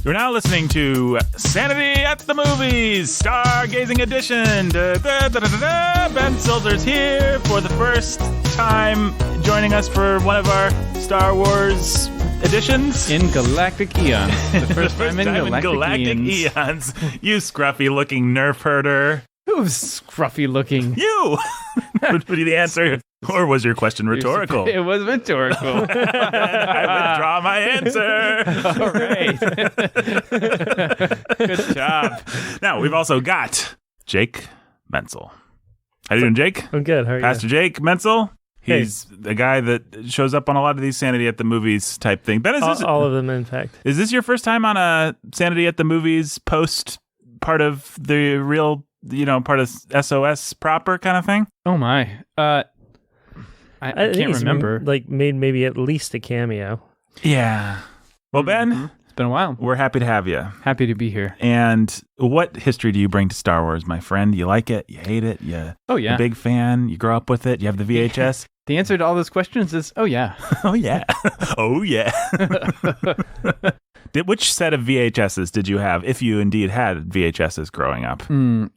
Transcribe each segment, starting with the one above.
You're now listening to Sanity at the Movies, Stargazing Edition. Ben Silder's here for the first time, joining us for one of our Star Wars editions. In Galactic Eons. The first time in Galactic Eons. You scruffy-looking nerf herder. Who's scruffy looking? You! Would be the answer. Or was your question rhetorical? It was rhetorical. I withdraw my answer. All right. Good job. Now, we've also got Jake Menzel. How you doing, Jake? I'm good. How are you? Pastor Jake Menzel. He's the guy that shows up on a lot of these Sanity at the Movies type thing. Ben, is this, all of them, in fact. Is this your first time on a Sanity at the Movies post part of the real, part of SOS proper kind of thing? Oh, my. I can't remember. Made maybe at least a cameo. Yeah. Well, Ben, It's been a while. we're happy to have you. Happy to be here. And what history do you bring to Star Wars, my friend? You like it? You hate it? Oh, yeah. A big fan? You grow up with it? You have the VHS? The answer to all those questions is, oh, yeah. Oh, yeah. Oh, yeah. Which set of VHSs did you have, if you indeed had VHSs growing up?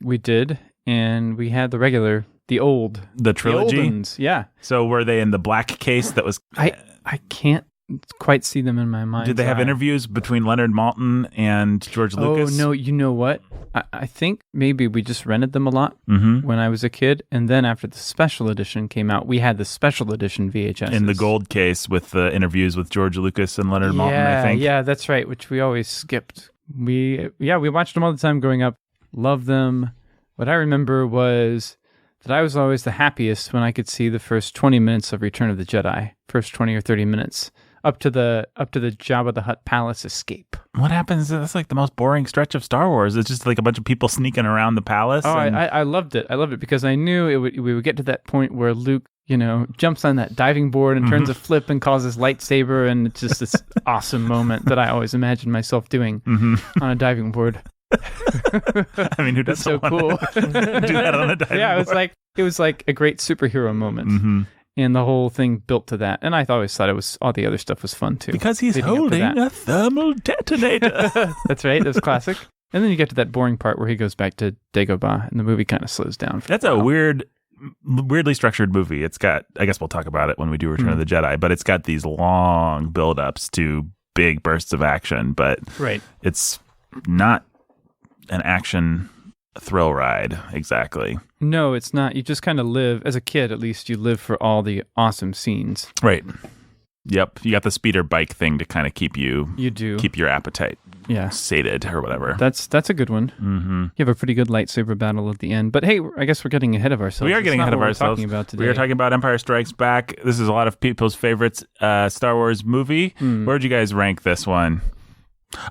We did, and we had the regular, the old. The trilogy? The old ones, yeah. So were they in the black case that was... I can't quite see them in my mind. Did they have interviews between Leonard Maltin and George Lucas? Oh, no, you know what? I think maybe we just rented them a lot when I was a kid, and then after the special edition came out, we had the special edition VHS. In the gold case with the interviews with George Lucas and Leonard Maltin, I think. Yeah, that's right, which we always skipped. We watched them all the time growing up, loved them. What I remember was that I was always the happiest when I could see the first 20 minutes of Return of the Jedi, first 20 or 30 minutes. Up to the Jabba the Hutt palace escape. What happens? That's like the most boring stretch of Star Wars. It's just like a bunch of people sneaking around the palace. Oh, I loved it. I loved it because I knew we would get to that point where Luke, jumps on that diving board and turns a flip and calls his lightsaber, and it's just this awesome moment that I always imagined myself doing on a diving board. I mean, who doesn't so cool. do that on a diving board? Yeah, it was like a great superhero moment. And the whole thing built to that. And I always thought all the other stuff was fun too. Because he's holding a thermal detonator. That's right. That's classic. And then you get to that boring part where he goes back to Dagobah and the movie kind of slows down. That's a weirdly structured movie. It's got, I guess we'll talk about it when we do Return of the Jedi, but it's got these long build-ups to big bursts of action, but it's not an action thrill ride exactly. No, it's not. You just kind of live, as a kid at least, you live for all the awesome scenes. Right. Yep. You got the speeder bike thing to kind of keep your appetite sated or whatever. That's a good one. You have a pretty good lightsaber battle at the end. But hey, I guess we're getting ahead of ourselves. We are getting ahead of ourselves. Talking about today. We are talking about Empire Strikes Back. This is a lot of people's favorites Star Wars movie. Where'd you guys rank this one?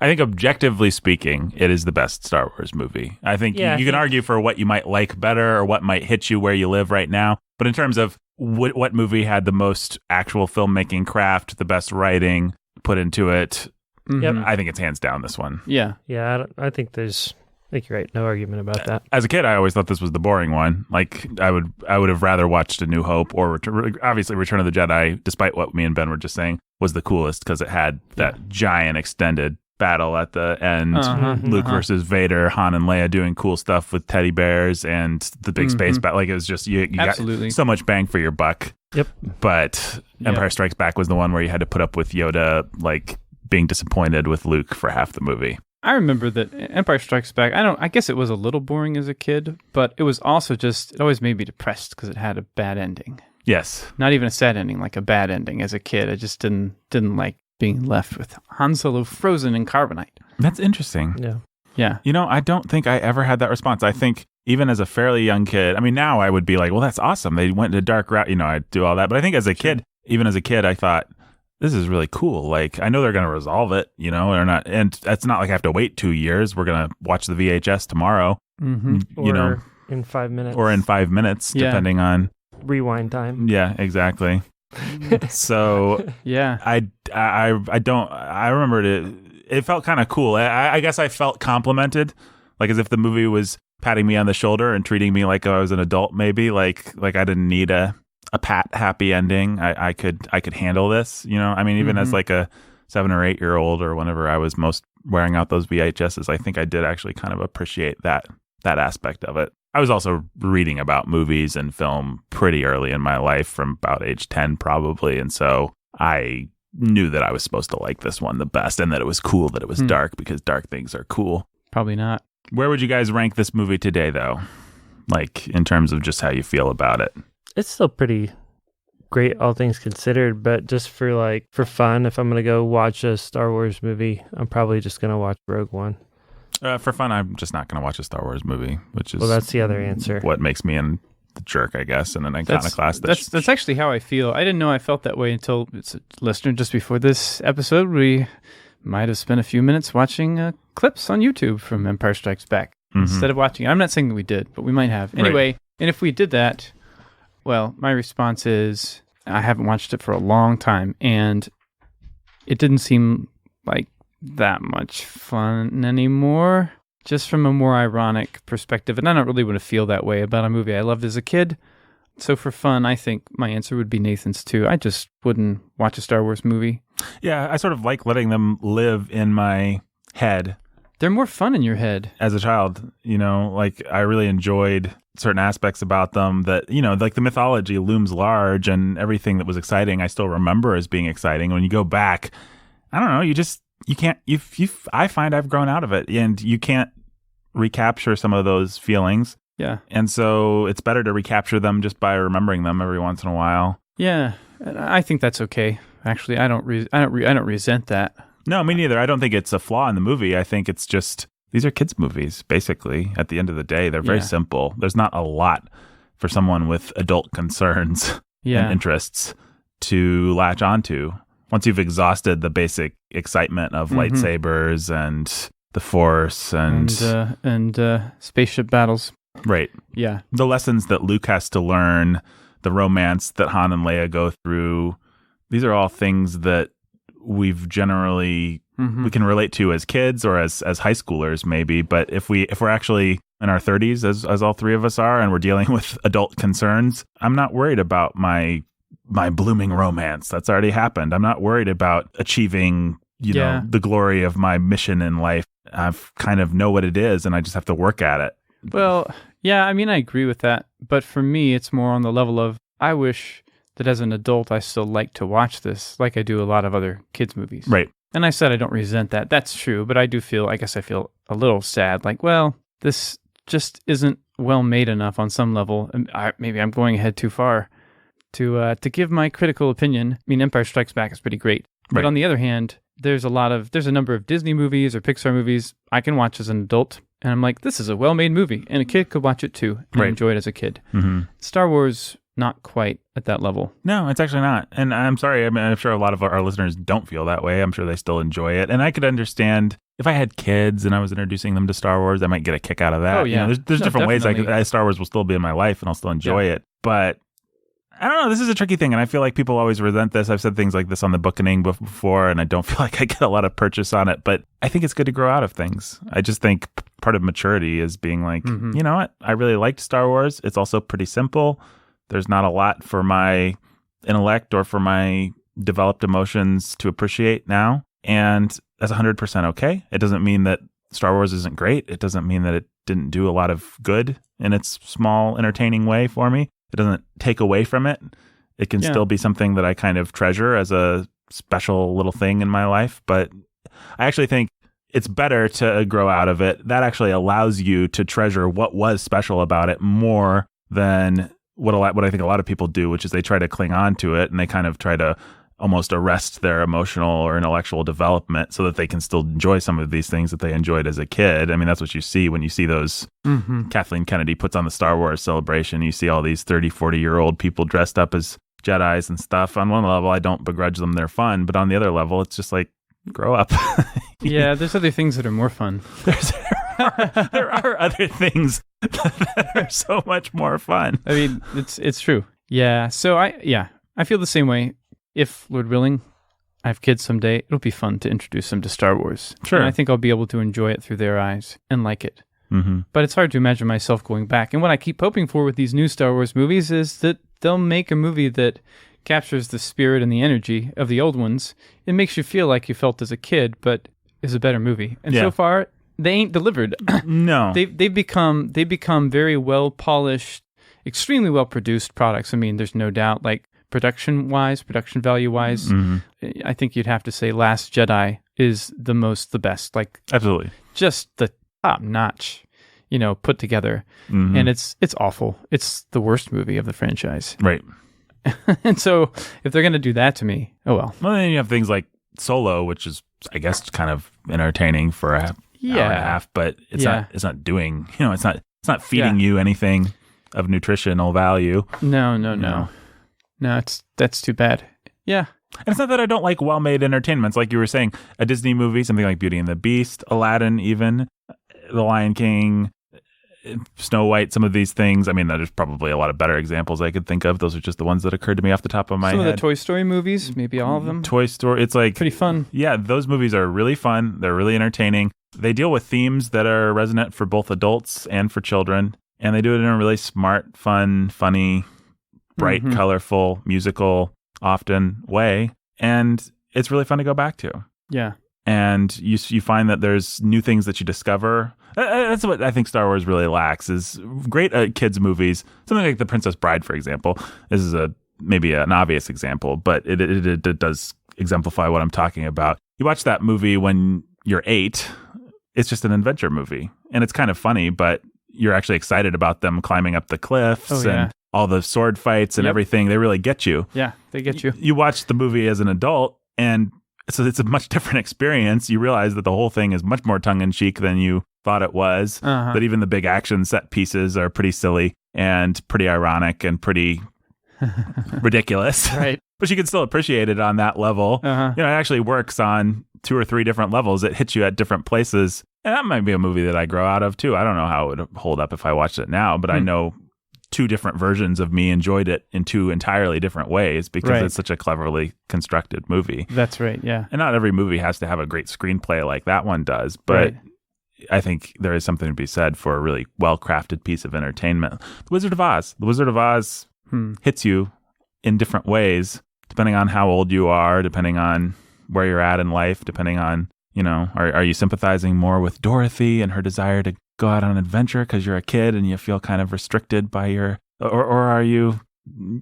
I think objectively speaking, it is the best Star Wars movie. I think you can argue for what you might like better or what might hit you where you live right now. But in terms of what movie had the most actual filmmaking craft, the best writing put into it, I think it's hands down this one. Yeah. Yeah, I think you're right. No argument about that. As a kid, I always thought this was the boring one. Like, I would have rather watched A New Hope or obviously Return of the Jedi, despite what me and Ben were just saying, was the coolest because it had that giant extended battle at the end, Luke versus Vader, Han and Leia doing cool stuff with teddy bears and the big space battle. Like, it was just you got so much bang for your buck. Yep. But Empire Strikes Back was the one where you had to put up with Yoda like being disappointed with Luke for half the movie. I remember that Empire Strikes Back, I guess it was a little boring as a kid, but it was also it always made me depressed because it had a bad ending. Yes. Not even a sad ending, like a bad ending as a kid. I just didn't like being left with Han Solo frozen in carbonite. That's interesting. Yeah. I don't think I ever had that response. I think even as a fairly young kid, I mean, now I would be like, well, that's awesome. They went to a dark route, I'd do all that. But I think as a kid, I thought, this is really cool. Like, I know they're going to resolve it, or not. And it's not like I have to wait 2 years. We're going to watch the VHS tomorrow, Or in 5 minutes. Or in 5 minutes, depending on rewind time. Yeah, exactly. So yeah, I remember it felt kind of cool. I guess I felt complimented, like as if the movie was patting me on the shoulder and treating me like I was an adult, maybe like I didn't need a pat happy ending. I could handle this, I mean, even as like a 7 or 8 year old or whenever I was most wearing out those VHSs, I think I did actually kind of appreciate that aspect of it. I was also reading about movies and film pretty early in my life, from about age 10 probably, and so I knew that I was supposed to like this one the best, and that it was cool that it was dark, because dark things are cool. Probably not. Where would you guys rank this movie today, though? Like, in terms of just how you feel about it? It's still pretty great, all things considered, but just for fun, if I'm going to go watch a Star Wars movie, I'm probably just going to watch Rogue One. For fun, I'm just not going to watch a Star Wars movie, which is... Well, that's the other answer. What makes me the jerk, I guess, and an iconoclast. That's actually how I feel. I didn't know I felt that way until, listener, just before this episode, we might have spent a few minutes watching clips on YouTube from Empire Strikes Back instead of watching it. I'm not saying that we did, but we might have. Anyway, And if we did that, well, my response is I haven't watched it for a long time, and it didn't seem like that much fun anymore, just from a more ironic perspective. And I don't really want to feel that way about a movie I loved as a kid. So for fun, I think my answer would be Nathan's too. I just wouldn't watch a Star Wars movie. Yeah, I sort of like letting them live in my head. They're more fun in your head. As a child, like I really enjoyed certain aspects about them that, like the mythology looms large, and everything that was exciting I still remember as being exciting. When you go back, I don't know, you can't, I find I've grown out of it, and you can't recapture some of those feelings. Yeah. And so it's better to recapture them just by remembering them every once in a while. Yeah. I think that's okay. Actually, I don't resent that. No, me neither. I don't think it's a flaw in the movie. I think it's just, these are kids' movies, basically. At the end of the day, they're very simple. There's not a lot for someone with adult concerns and interests to latch onto. Once you've exhausted the basic excitement of lightsabers and the Force and spaceship battles. Right. Yeah. The lessons that Luke has to learn, the romance that Han and Leia go through, these are all things that we've generally we can relate to as kids or as high schoolers maybe. But if we're actually in our 30s, as all three of us are, and we're dealing with adult concerns, I'm not worried about my blooming romance that's already happened. I'm not worried about achieving the glory of my mission in life. I kind of know what it is, and I just have to work at it. Well, yeah, I mean, I agree with that. But for me, it's more on the level of, I wish that as an adult, I still like to watch this like I do a lot of other kids' movies. Right. And I said I don't resent that. That's true. But I feel a little sad. Like, well, this just isn't well made enough on some level. Maybe I'm going ahead too far to give my critical opinion. I mean, Empire Strikes Back is pretty great. But on the other hand, there's a number of Disney movies or Pixar movies I can watch as an adult, and I'm like, this is a well-made movie, and a kid could watch it too and enjoy it as a kid. Mm-hmm. Star Wars, not quite at that level. No, it's actually not. And I'm sorry, I mean, I'm sure a lot of our listeners don't feel that way. I'm sure they still enjoy it. And I could understand if I had kids and I was introducing them to Star Wars, I might get a kick out of that. Oh, yeah. There's different ways Star Wars will still be in my life and I'll still enjoy it. But I don't know. This is a tricky thing, and I feel like people always resent this. I've said things like this on the Bookening before, and I don't feel like I get a lot of purchase on it. But I think it's good to grow out of things. I just think part of maturity is being like, you know what? I really liked Star Wars. It's also pretty simple. There's not a lot for my intellect or for my developed emotions to appreciate now, and that's 100% okay. It doesn't mean that Star Wars isn't great. It doesn't mean that it didn't do a lot of good in its small, entertaining way for me. It doesn't take away from it. It can still be something that I kind of treasure as a special little thing in my life. But I actually think it's better to grow out of it. That actually allows you to treasure what was special about it more than what I think a lot of people do, which is they try to cling on to it and they kind of try to almost arrest their emotional or intellectual development so that they can still enjoy some of these things that they enjoyed as a kid. I mean, that's what you see when you see those Kathleen Kennedy puts on the Star Wars celebration. You see all these 30, 40-year-old people dressed up as Jedis and stuff. On one level, I don't begrudge them their fun, but on the other level, it's just like, grow up. Yeah, there's other things that are more fun. There are other things that are so much more fun. I mean, it's true. Yeah, so I feel the same way. If, Lord willing, I have kids someday, it'll be fun to introduce them to Star Wars. Sure. And I think I'll be able to enjoy it through their eyes and like it. Mm-hmm. But it's hard to imagine myself going back. And what I keep hoping for with these new Star Wars movies is that they'll make a movie that captures the spirit and the energy of the old ones. It makes you feel like you felt as a kid, but is a better movie. And so far, they ain't delivered. No. They've become very well polished, extremely well produced products. I mean, there's no doubt, like production value wise, I think you'd have to say Last Jedi is the best. Like absolutely, just the top notch, put together. And it's awful. It's the worst movie of the franchise. Right. And so if they're going to do that to me, oh well. Well, then you have things like Solo, which is, I guess, kind of entertaining for a hour and a half, but it's not doing, it's not feeding you anything of nutritional value. No, that's too bad. Yeah. And it's not that I don't like well-made entertainments. Like you were saying, a Disney movie, something like Beauty and the Beast, Aladdin even, The Lion King, Snow White, some of these things. I mean, there's probably a lot of better examples I could think of. Those are just the ones that occurred to me off the top of my head. Some of the Toy Story movies, maybe all of them. Toy Story, it's like... pretty fun. Yeah, those movies are really fun. They're really entertaining. They deal with themes that are resonant for both adults and for children. And they do it in a really smart, fun, funny, bright, colorful, musical, often way. And it's really fun to go back to. Yeah. And you find that there's new things that you discover. That's what I think Star Wars really lacks, is great kids movies. Something like The Princess Bride, for example. This is maybe an obvious example, but it does exemplify what I'm talking about. You watch that movie when you're 8. It's just an adventure movie. And it's kind of funny, but you're actually excited about them climbing up the cliffs and all the sword fights and everything. They really get you. Yeah, they get you. You watch the movie as an adult, and so it's a much different experience. You realize that the whole thing is much more tongue-in-cheek than you thought it was. That even the big action set pieces are pretty silly and pretty ironic and pretty ridiculous. Right. But you can still appreciate it on that level. It actually works on 2 or 3 different levels. It hits you at different places. And that might be a movie that I grow out of too. I don't know how it would hold up if I watched it now, but I know 2 different versions of me enjoyed it in 2 entirely different ways because it's such a cleverly constructed movie. That's right, yeah. And not every movie has to have a great screenplay like that one does, but I think there is something to be said for a really well-crafted piece of entertainment. The Wizard of Oz hits you in different ways, depending on how old you are, depending on where you're at in life, depending on, are you sympathizing more with Dorothy and her desire to go out on an adventure because you're a kid and you feel kind of restricted by or are you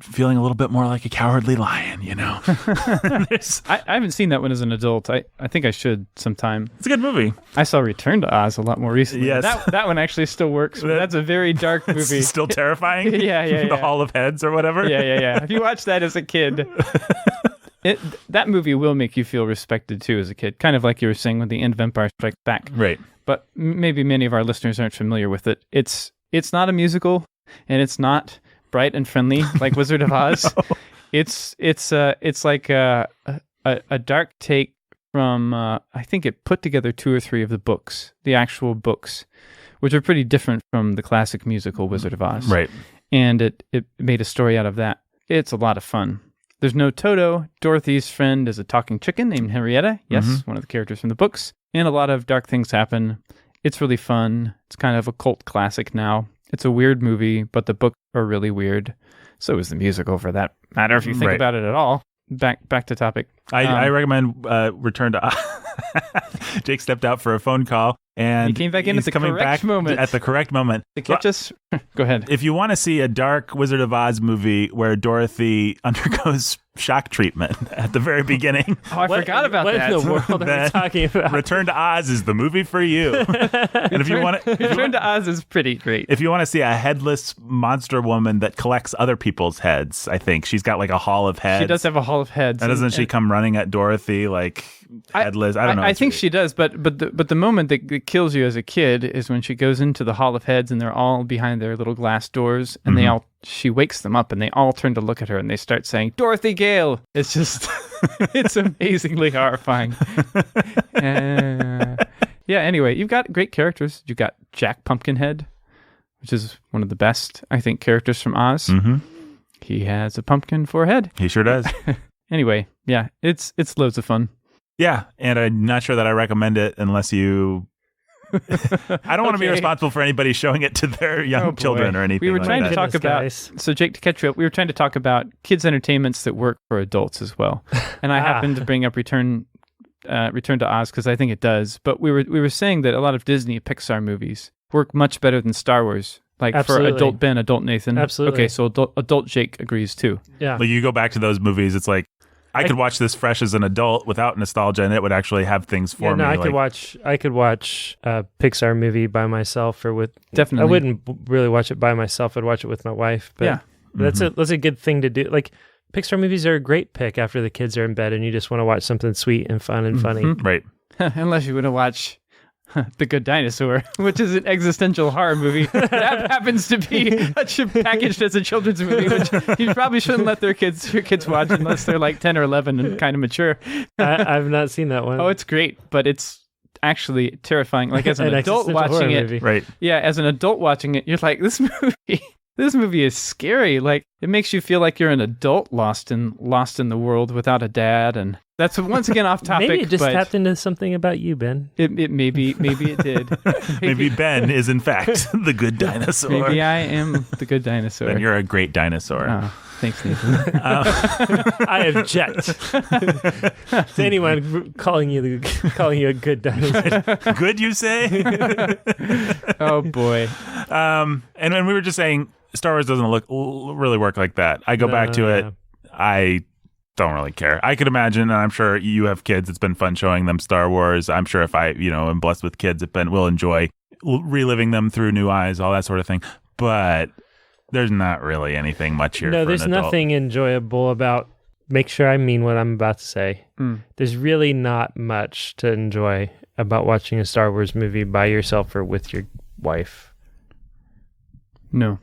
feeling a little bit more like a cowardly lion, I haven't seen that one as an adult. I think I should sometime. It's a good movie. I saw Return to Oz a lot more recently. Yes. That one actually still works. That's a very dark movie. It's still terrifying? Yeah. The Hall of Heads or whatever? Yeah. If you watch that as a kid... that movie will make you feel respected too as a kid, kind of like you were saying with The End of Empire Strikes Back. Right. But maybe many of our listeners aren't familiar with it. It's not a musical, and it's not bright and friendly like Wizard of Oz. No. It's like a dark take from I think it put together 2 or 3 of the books, the actual books, which are pretty different from the classic musical Wizard of Oz. Right. And it made a story out of that. It's a lot of fun. There's no Toto. Dorothy's friend is a talking chicken named Henrietta. Yes, one of the characters from the books. And a lot of dark things happen. It's really fun. It's kind of a cult classic now. It's a weird movie, but the books are really weird. So is the musical, for that matter, if you think about it at all. Back to topic. I recommend Return to Oz. Jake stepped out for a phone call. And he came back in at the correct moment. At the correct moment. To catch us. Go ahead. If you want to see a dark Wizard of Oz movie where Dorothy undergoes shock treatment at the very beginning. Oh, I forgot about that. What in the world are we talking about? Return to Oz is the movie for you. And if you want to, Return to Oz is pretty great. If you want to see a headless monster woman that collects other people's heads, I think she's got like a hall of heads. She does have a hall of heads. And doesn't she come running at Dorothy like headless? I don't know. I think she does, but the moment that kills you as a kid is when she goes into the hall of heads and they're all behind their little glass doors and she wakes them up and they all turn to look at her and they start saying, Dorothy Gale. It's just, it's amazingly horrifying. Anyway, you've got great characters. You've got Jack Pumpkinhead, which is one of the best, I think, characters from Oz. He has a pumpkin for a head. He sure does. Anyway, yeah, it's loads of fun. Yeah, and I'm not sure that I recommend it unless you... I don't want to be responsible for anybody showing it to their young children or anything. We were trying like to talk about, so Jake, to catch you up, we were trying to talk about kids' entertainments that work for adults as well. And I happened to bring up Return Return to Oz because I think it does. But we were saying that a lot of Disney Pixar movies work much better than Star Wars. Like Absolutely. for adult Ben, adult Nathan. Absolutely. Okay, so adult Jake agrees too. Yeah. Like you go back to those movies, it's like I could watch this fresh as an adult without nostalgia, and it would actually have things for me. I could watch a Pixar movie by myself or with. Definitely. I wouldn't really watch it by myself. I'd watch it with my wife. But yeah, that's a good thing to do. Like Pixar movies are a great pick after the kids are in bed and you just want to watch something sweet and fun and funny. Right. Unless you want to watch The Good Dinosaur, which is an existential horror movie that happens to be packaged as a children's movie, which you probably shouldn't let your kids watch unless they're like 10 or 11 and kind of mature. I've not seen that one. Oh, it's great, but it's actually terrifying. Like as an adult watching it, movie. Right. Yeah, as an adult watching it, you're like, this movie is scary. Like it makes you feel like you're an adult lost in the world without a dad, and that's once again off topic. Maybe it just but tapped into something about you, Ben. It maybe it did. Maybe Ben is in fact the good dinosaur. Maybe I am the good dinosaur. Then you're a great dinosaur. Oh, thanks, Nathan. I object to anyone calling you a good dinosaur. Good, you say? Oh boy. And when we were just saying Star Wars doesn't really work like that. I go back to it. I don't really care. I could imagine, and I'm sure you have kids. It's been fun showing them Star Wars. I'm sure if I, am blessed with kids, we'll enjoy reliving them through new eyes, all that sort of thing. But there's not really anything much here. No, for there's an adult. nothing enjoyable about. Make sure I mean what I'm about to say. There's really not much to enjoy about watching a Star Wars movie by yourself or with your wife. No.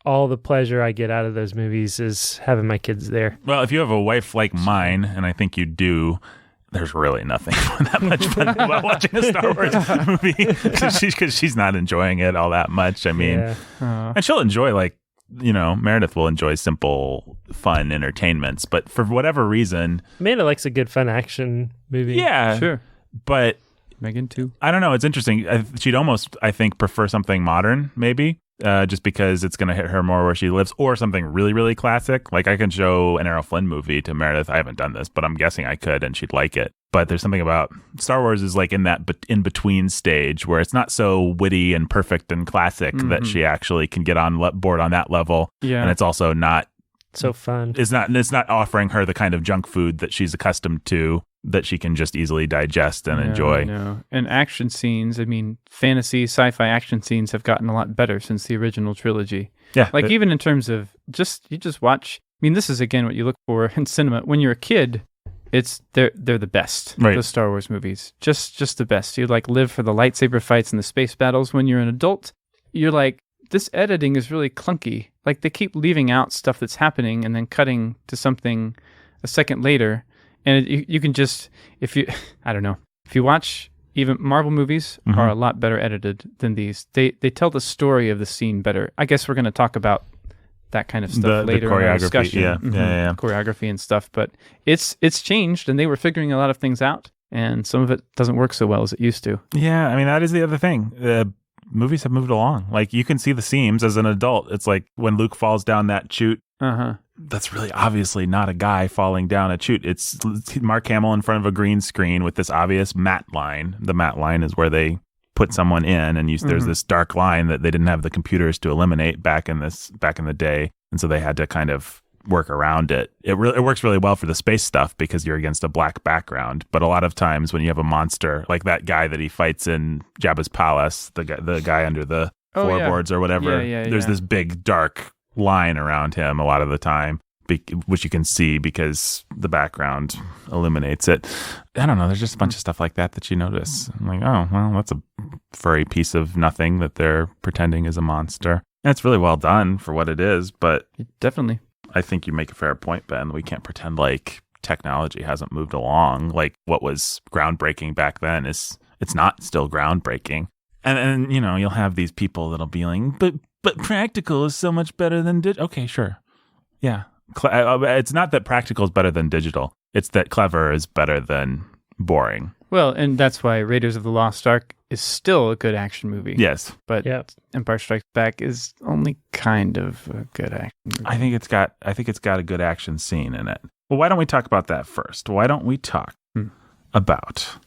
All the pleasure I get out of those movies is having my kids there. Well, if you have a wife like mine, and I think you do, there's really nothing that much fun about watching a Star Wars movie because she's not enjoying it all that much. I mean, and she'll enjoy Meredith will enjoy simple, fun entertainments, but for whatever reason, Amanda likes a good, fun action movie. Yeah, sure, but Megan too. I don't know. It's interesting. She'd almost, I think, prefer something modern, maybe. Just because it's going to hit her more where she lives, or something really, really classic. Like I can show an Errol Flynn movie to Meredith. I haven't done this, but I'm guessing I could, and she'd like it. But there's something about Star Wars is like in that in-between stage where it's not so witty and perfect and classic that she actually can get on board on that level. Yeah, and it's also not so fun. It's not offering her the kind of junk food that she's accustomed to, that she can just easily digest and enjoy. No. And action scenes, I mean, fantasy, sci-fi action scenes have gotten a lot better since the original trilogy. Yeah. Like even in terms of you just watch, I mean, this is again what you look for in cinema. When you're a kid, they're the best. Right. The Star Wars movies. Just the best. You live for the lightsaber fights and the space battles. When you're an adult, you're like, this editing is really clunky. Like they keep leaving out stuff that's happening and then cutting to something a second later. And you can just, if you watch, even Marvel movies are a lot better edited than these. They tell the story of the scene better. I guess we're going to talk about that kind of stuff later in our discussion. Yeah. Choreography and stuff. But it's changed, and they were figuring a lot of things out, and some of it doesn't work so well as it used to. Yeah, I mean, that is the other thing. Movies have moved along. Like, you can see the seams as an adult. It's like when Luke falls down that chute. That's really obviously not a guy falling down a chute. It's Mark Hamill in front of a green screen with this obvious matte line. The matte line is where they put someone in, and there's this dark line that they didn't have the computers to eliminate back in the day, and so they had to kind of work around it. It works really well for the space stuff because you're against a black background. But a lot of times when you have a monster like that guy that he fights in Jabba's palace, the guy under the floorboards or whatever, there's this big dark line around him a lot of the time, which you can see because the background illuminates it. I don't know. There's just a bunch of stuff like that you notice. I'm like, oh, well, that's a furry piece of nothing that they're pretending is a monster. And it's really well done for what it is, but Definitely. I think you make a fair point, Ben. We can't pretend like technology hasn't moved along. Like what was groundbreaking back then it's not still groundbreaking. And you'll have these people that'll be like, but practical is so much better than digital. Okay, sure. Yeah. It's not that practical is better than digital. It's that clever is better than boring. Well, and that's why Raiders of the Lost Ark is still a good action movie. Yes. But Empire Strikes Back is only kind of a good action movie. I think it's got a good action scene in it. Well, why don't we talk about that first? Why don't we talk about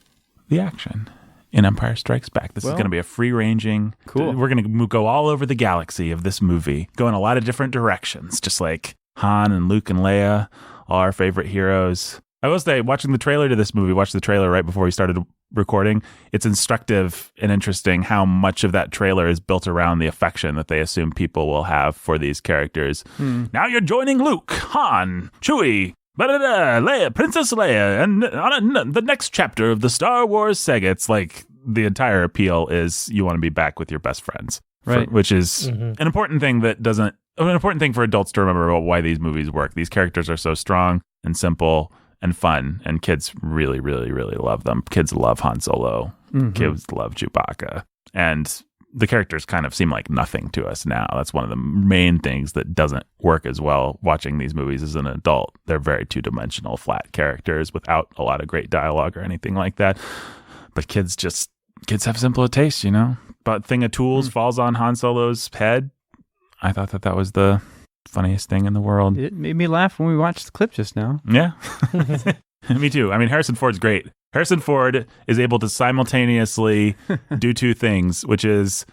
the action in Empire Strikes Back. This is going to be a free-ranging. Cool. We're going to go all over the galaxy of this movie, go in a lot of different directions, just like Han and Luke and Leia, all our favorite heroes. I will say, watching the trailer to this movie, watched the trailer right before we started recording, it's instructive and interesting how much of that trailer is built around the affection that they assume people will have for these characters. Now you're joining Luke, Han, Chewie, Leia, Princess Leia, and on the next chapter of the Star Wars saga. It's like the entire appeal is you want to be back with your best friends, right? Which is an important thing an important thing for adults to remember about why these movies work. These characters are so strong and simple and fun, and kids really, really, really love them. Kids love Han Solo. Kids love Chewbacca, and the characters kind of seem like nothing to us now. That's one of the main things that doesn't work as well watching these movies as an adult. They're very two-dimensional, flat characters without a lot of great dialogue or anything like that. But kids have simpler taste, you know? But thing of tools falls on Han Solo's head. I thought that was the funniest thing in the world. It made me laugh when we watched the clip just now. Yeah. Me too. I mean, Harrison Ford's great. Harrison Ford is able to simultaneously do two things, which is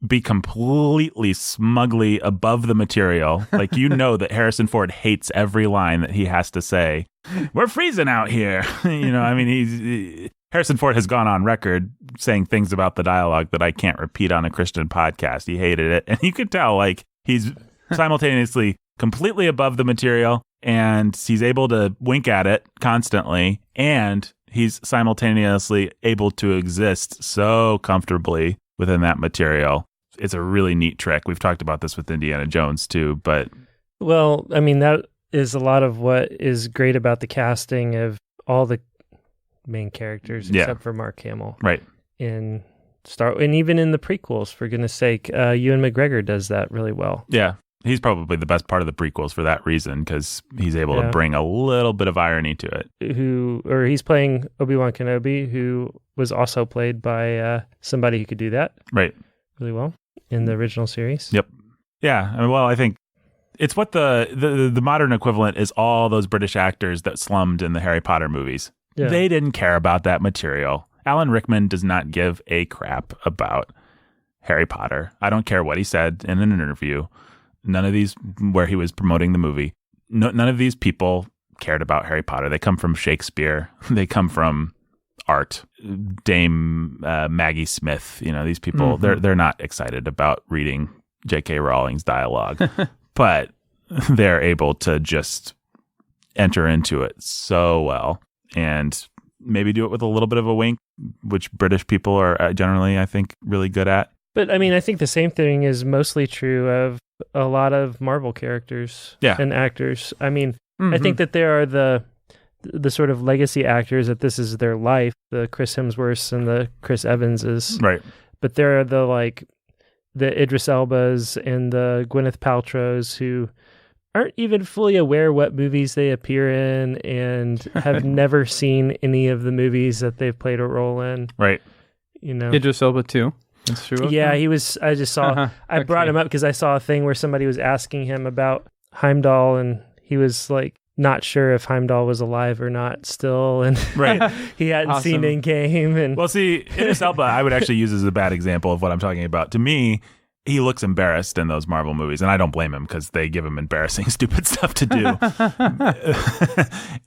be completely smugly above the material. Like, you know that Harrison Ford hates every line that he has to say. We're freezing out here. You know, I mean, Harrison Ford has gone on record saying things about the dialogue that I can't repeat on a Christian podcast. He hated it. And you could tell, like, he's simultaneously completely above the material, and he's able to wink at it constantly, and he's simultaneously able to exist so comfortably within that material. It's a really neat trick. We've talked about this with Indiana Jones too, but... Well, I mean, that is a lot of what is great about the casting of all the main characters, except for Mark Hamill. Right. And even in the prequels, for goodness sake, Ewan McGregor does that really well. Yeah. He's probably the best part of the prequels for that reason, because he's able to bring a little bit of irony to it. He's playing Obi-Wan Kenobi, who was also played by somebody who could do that really well in the original series. Yep. Yeah. I mean, well, I think it's what the modern equivalent is all those British actors that slummed in the Harry Potter movies. Yeah. They didn't care about that material. Alan Rickman does not give a crap about Harry Potter. I don't care what he said in an interview. None of these, where he was promoting the movie, none of these people cared about Harry Potter. They come from Shakespeare. They come from art. Dame Maggie Smith. You know, these people, they're not excited about reading J.K. Rowling's dialogue, but they're able to just enter into it so well, and maybe do it with a little bit of a wink, which British people are generally, I think, really good at. But I mean, I think the same thing is mostly true of a lot of Marvel characters and actors. I mean, I think that there are the sort of legacy actors that this is their life, the Chris Hemsworths and the Chris Evanses. Right. But there are the Idris Elbas and the Gwyneth Paltrows who aren't even fully aware what movies they appear in and have never seen any of the movies that they've played a role in. Right. You know, Idris Elba too. That's true. Yeah, he was. I just saw. I brought him up because I saw a thing where somebody was asking him about Heimdall, and he was like not sure if Heimdall was alive or not still, and he hadn't seen Endgame. And well, see, Idris Elba, I would actually use as a bad example of what I'm talking about. To me, he looks embarrassed in those Marvel movies, and I don't blame him because they give him embarrassing, stupid stuff to do.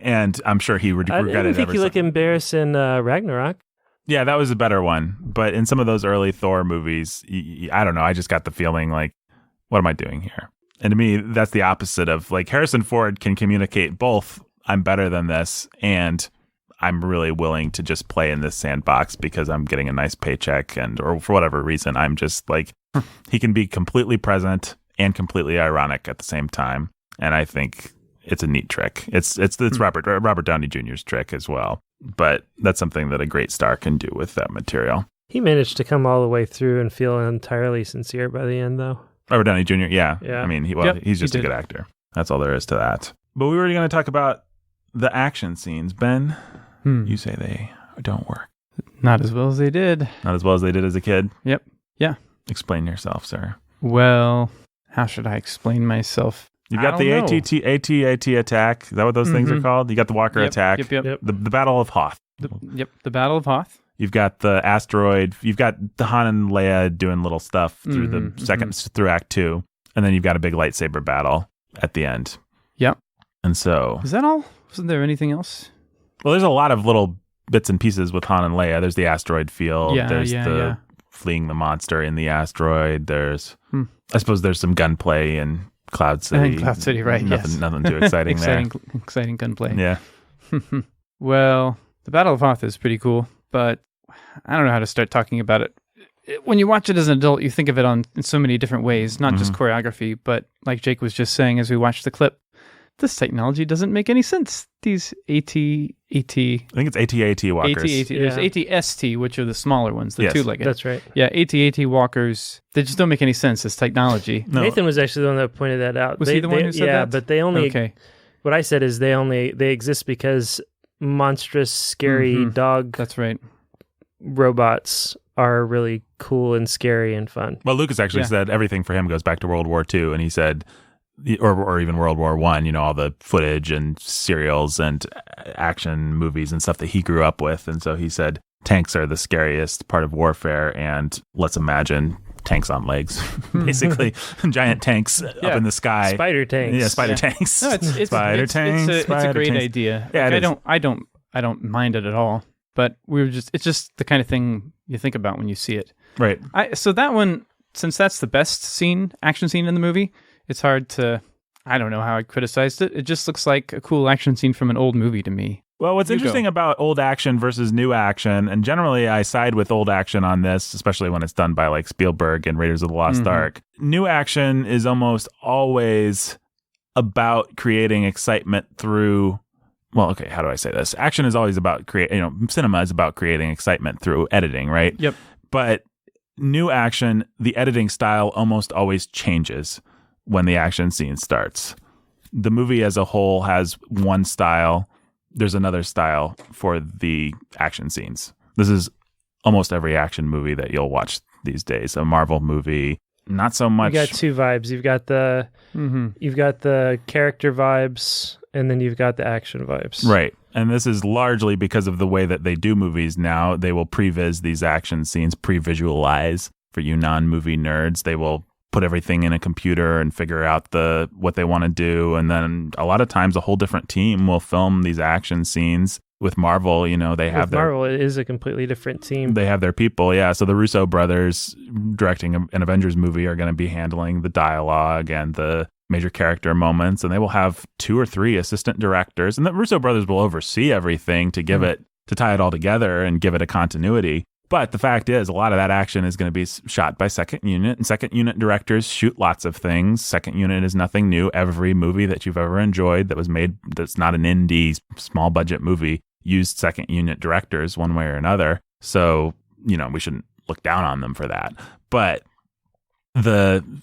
And I'm sure he would regret it. I didn't think he looked embarrassed in Ragnarok. Yeah, that was a better one. But in some of those early Thor movies, I don't know. I just got the feeling like, what am I doing here? And to me, that's the opposite of, like, Harrison Ford can communicate both, I'm better than this, and I'm really willing to just play in this sandbox because I'm getting a nice paycheck, or for whatever reason, I'm just like, he can be completely present and completely ironic at the same time. And I think it's a neat trick. It's Robert Downey Jr.'s trick as well. But that's something that a great star can do with that material. He managed to come all the way through and feel entirely sincere by the end, though. Robert Downey Jr., yeah. I mean, he's just a good actor. That's all there is to that. But we were going to talk about the action scenes. Ben, you say they don't work. Not as well as they did. Not as well as they did as a kid? Yep. Yeah. Explain yourself, sir. Well, how should I explain myself? You've got the AT attack. Is that what those things are called? You got the Walker attack. Yep. The Battle of Hoth. The Battle of Hoth. You've got the asteroid. You've got the Han and Leia doing little stuff through the through Act 2, and then you've got a big lightsaber battle at the end. Yep. And so, is that all? Wasn't there anything else? Well, there's a lot of little bits and pieces with Han and Leia. There's the asteroid field. There's fleeing the monster in the asteroid. There's, I suppose, there's some gunplay in Cloud City. Cloud City, right? Nothing too exciting there. Exciting gunplay. Yeah. Well, the Battle of Hoth is pretty cool, but I don't know how to start talking about it. When you watch it as an adult, you think of it in so many different ways, not just choreography, but like Jake was just saying as we watched the clip, this technology doesn't make any sense. These I think it's AT-AT walkers. AT-AT. There's AT-ST, which are the smaller ones, the two-legged. That's right. Yeah, AT-AT walkers, they just don't make any sense as technology. No. Nathan was actually the one that pointed that out. Was he the one who said that? Yeah, but they only... Okay. What I said is they exist because monstrous, scary dog... That's right. Robots are really cool and scary and fun. Well, Lucas actually said everything for him goes back to World War II, and he said... Or even World War I, all the footage and serials and action movies and stuff that he grew up with. And so he said tanks are the scariest part of warfare, and let's imagine tanks on legs, basically. Giant tanks up in the sky. Spider tanks. Yeah, spider tanks. No, it's a great idea. Yeah, I don't mind it at all. But it's just the kind of thing you think about when you see it. Right. So that one, since that's the best action scene in the movie, it's hard to, I don't know how I criticized it. It just looks like a cool action scene from an old movie to me. Well, what's interesting about old action versus new action, and generally I side with old action on this, especially when it's done by like Spielberg and Raiders of the Lost Ark. New action is almost always about creating excitement through, well, okay, how do I say this? Action is always about cinema is about creating excitement through editing, right? Yep. But new action, the editing style almost always changes when the action scene starts. The movie as a whole has one style. There's another style for the action scenes. This is almost every action movie that you'll watch these days. A Marvel movie, not so much. You got two vibes. You've got the character vibes, and then you've got the action vibes. Right. And this is largely because of the way that they do movies now. They will previs these action scenes, pre-visualize. For you non-movie nerds, they will put everything in a computer and figure out what they want to do. And then a lot of times a whole different team will film these action scenes. With Marvel, Marvel, it is a completely different team. They have their people, yeah. So the Russo brothers directing an Avengers movie are going to be handling the dialogue and the major character moments, and they will have 2 or 3 assistant directors. And the Russo brothers will oversee everything to give it, to tie it all together and give it a continuity. But the fact is, a lot of that action is going to be shot by second unit, and second unit directors shoot lots of things. Second unit is nothing new. Every movie that you've ever enjoyed that was made that's not an indie, small budget movie used second unit directors one way or another. So, we shouldn't look down on them for that. But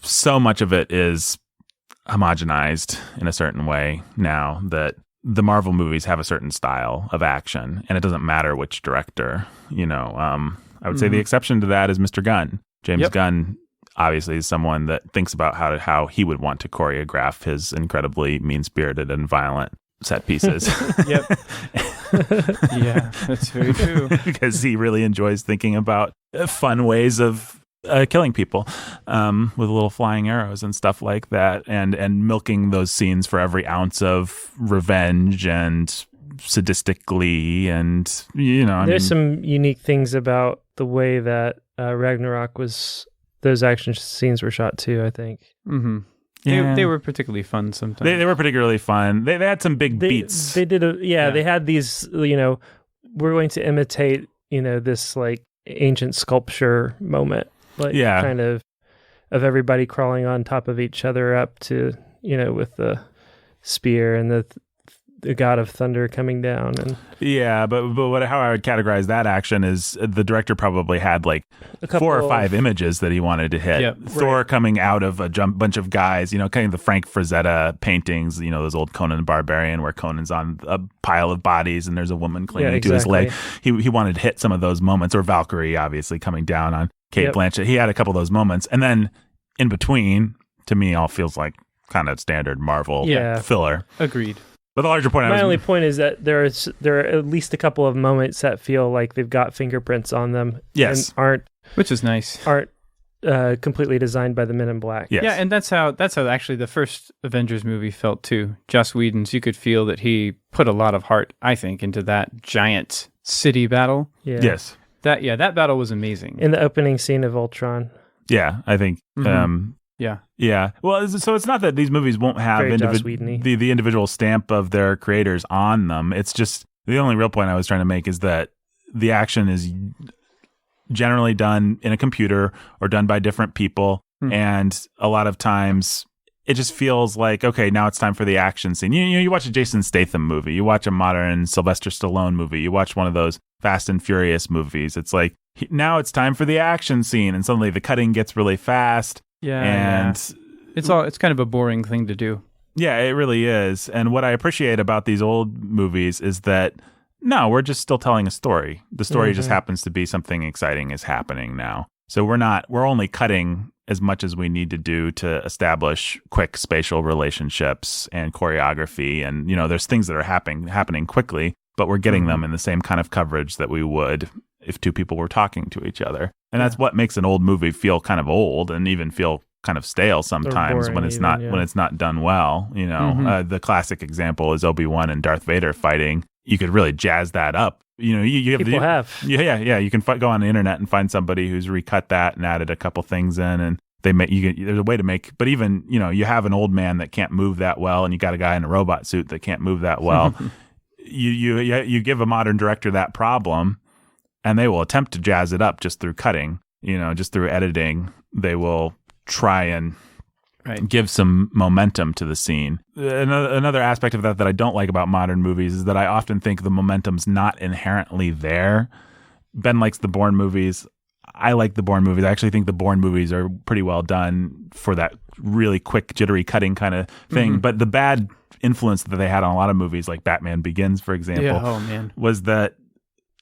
so much of it is homogenized in a certain way now that the Marvel movies have a certain style of action, and it doesn't matter which director, I would say the exception to that is Mr. Gunn. James Gunn obviously is someone that thinks about how he would want to choreograph his incredibly mean-spirited and violent set pieces. Yeah, that's very true. Because he really enjoys thinking about fun ways of killing people with little flying arrows and stuff like that, and milking those scenes for every ounce of revenge and sadistic glee. And there's some unique things about the way that Ragnarok those action scenes were shot too, I think. They were particularly fun sometimes. They were particularly fun. They had some big beats. They did they had these, we're going to imitate, this like ancient sculpture moment. Kind of everybody crawling on top of each other up to, with the spear and the god of thunder coming down. And but how I would categorize that action is the director probably had like 4 or 5 images that he wanted to hit. Yep. Thor coming out of a bunch of guys, kind of the Frank Frazetta paintings, those old Conan the Barbarian where Conan's on a pile of bodies and there's a woman clinging to his leg. He wanted to hit some of those moments, or Valkyrie obviously coming down on Kate Blanchett. He had a couple of those moments. And then in between, to me, all feels like kind of standard Marvel filler. Agreed. But the larger point, my only point is that there are at least a couple of moments that feel like they've got fingerprints on them. Yes, and which is nice. Aren't completely designed by the Men in Black. Yes. Yeah, and that's how actually the first Avengers movie felt too. Joss Whedon's, you could feel that he put a lot of heart, I think, into that giant city battle. Yeah. Yes. That battle was amazing. In the opening scene of Ultron. Yeah, I think. Yeah. Well, so it's not that these movies won't have the individual stamp of their creators on them. It's just the only real point I was trying to make is that the action is generally done in a computer or done by different people. And a lot of times it just feels like, okay, now it's time for the action scene. You watch a Jason Statham movie, you watch a modern Sylvester Stallone movie, you watch one of those Fast and Furious movies. It's like, now it's time for the action scene. And suddenly the cutting gets really fast. It's kind of a boring thing to do. Yeah, it really is. And what I appreciate about these old movies is that no, we're just still telling a story. The story just happens to be something exciting is happening now. So we're only cutting as much as we need to do to establish quick spatial relationships and choreography. And, there's things that are happening quickly, but we're getting them in the same kind of coverage that we would if two people were talking to each other. And that's what makes an old movie feel kind of old and even feel kind of stale sometimes when it's not done well. The classic example is Obi-Wan and Darth Vader fighting. You could really jazz that up. You have. Yeah. You can go on the internet and find somebody who's recut that and added a couple things in, and there's a way to make. But even you have an old man that can't move that well, and you got a guy in a robot suit that can't move that well. you give a modern director that problem, and they will attempt to jazz it up just through cutting. Just through editing, they will try and give some momentum to the scene. Another aspect of that I don't like about modern movies is that I often think the momentum's not inherently there. Ben likes the Bourne movies. I like the Bourne movies. I actually think the Bourne movies are pretty well done for that really quick, jittery cutting kind of thing. But the bad influence that they had on a lot of movies, like Batman Begins, for example, was that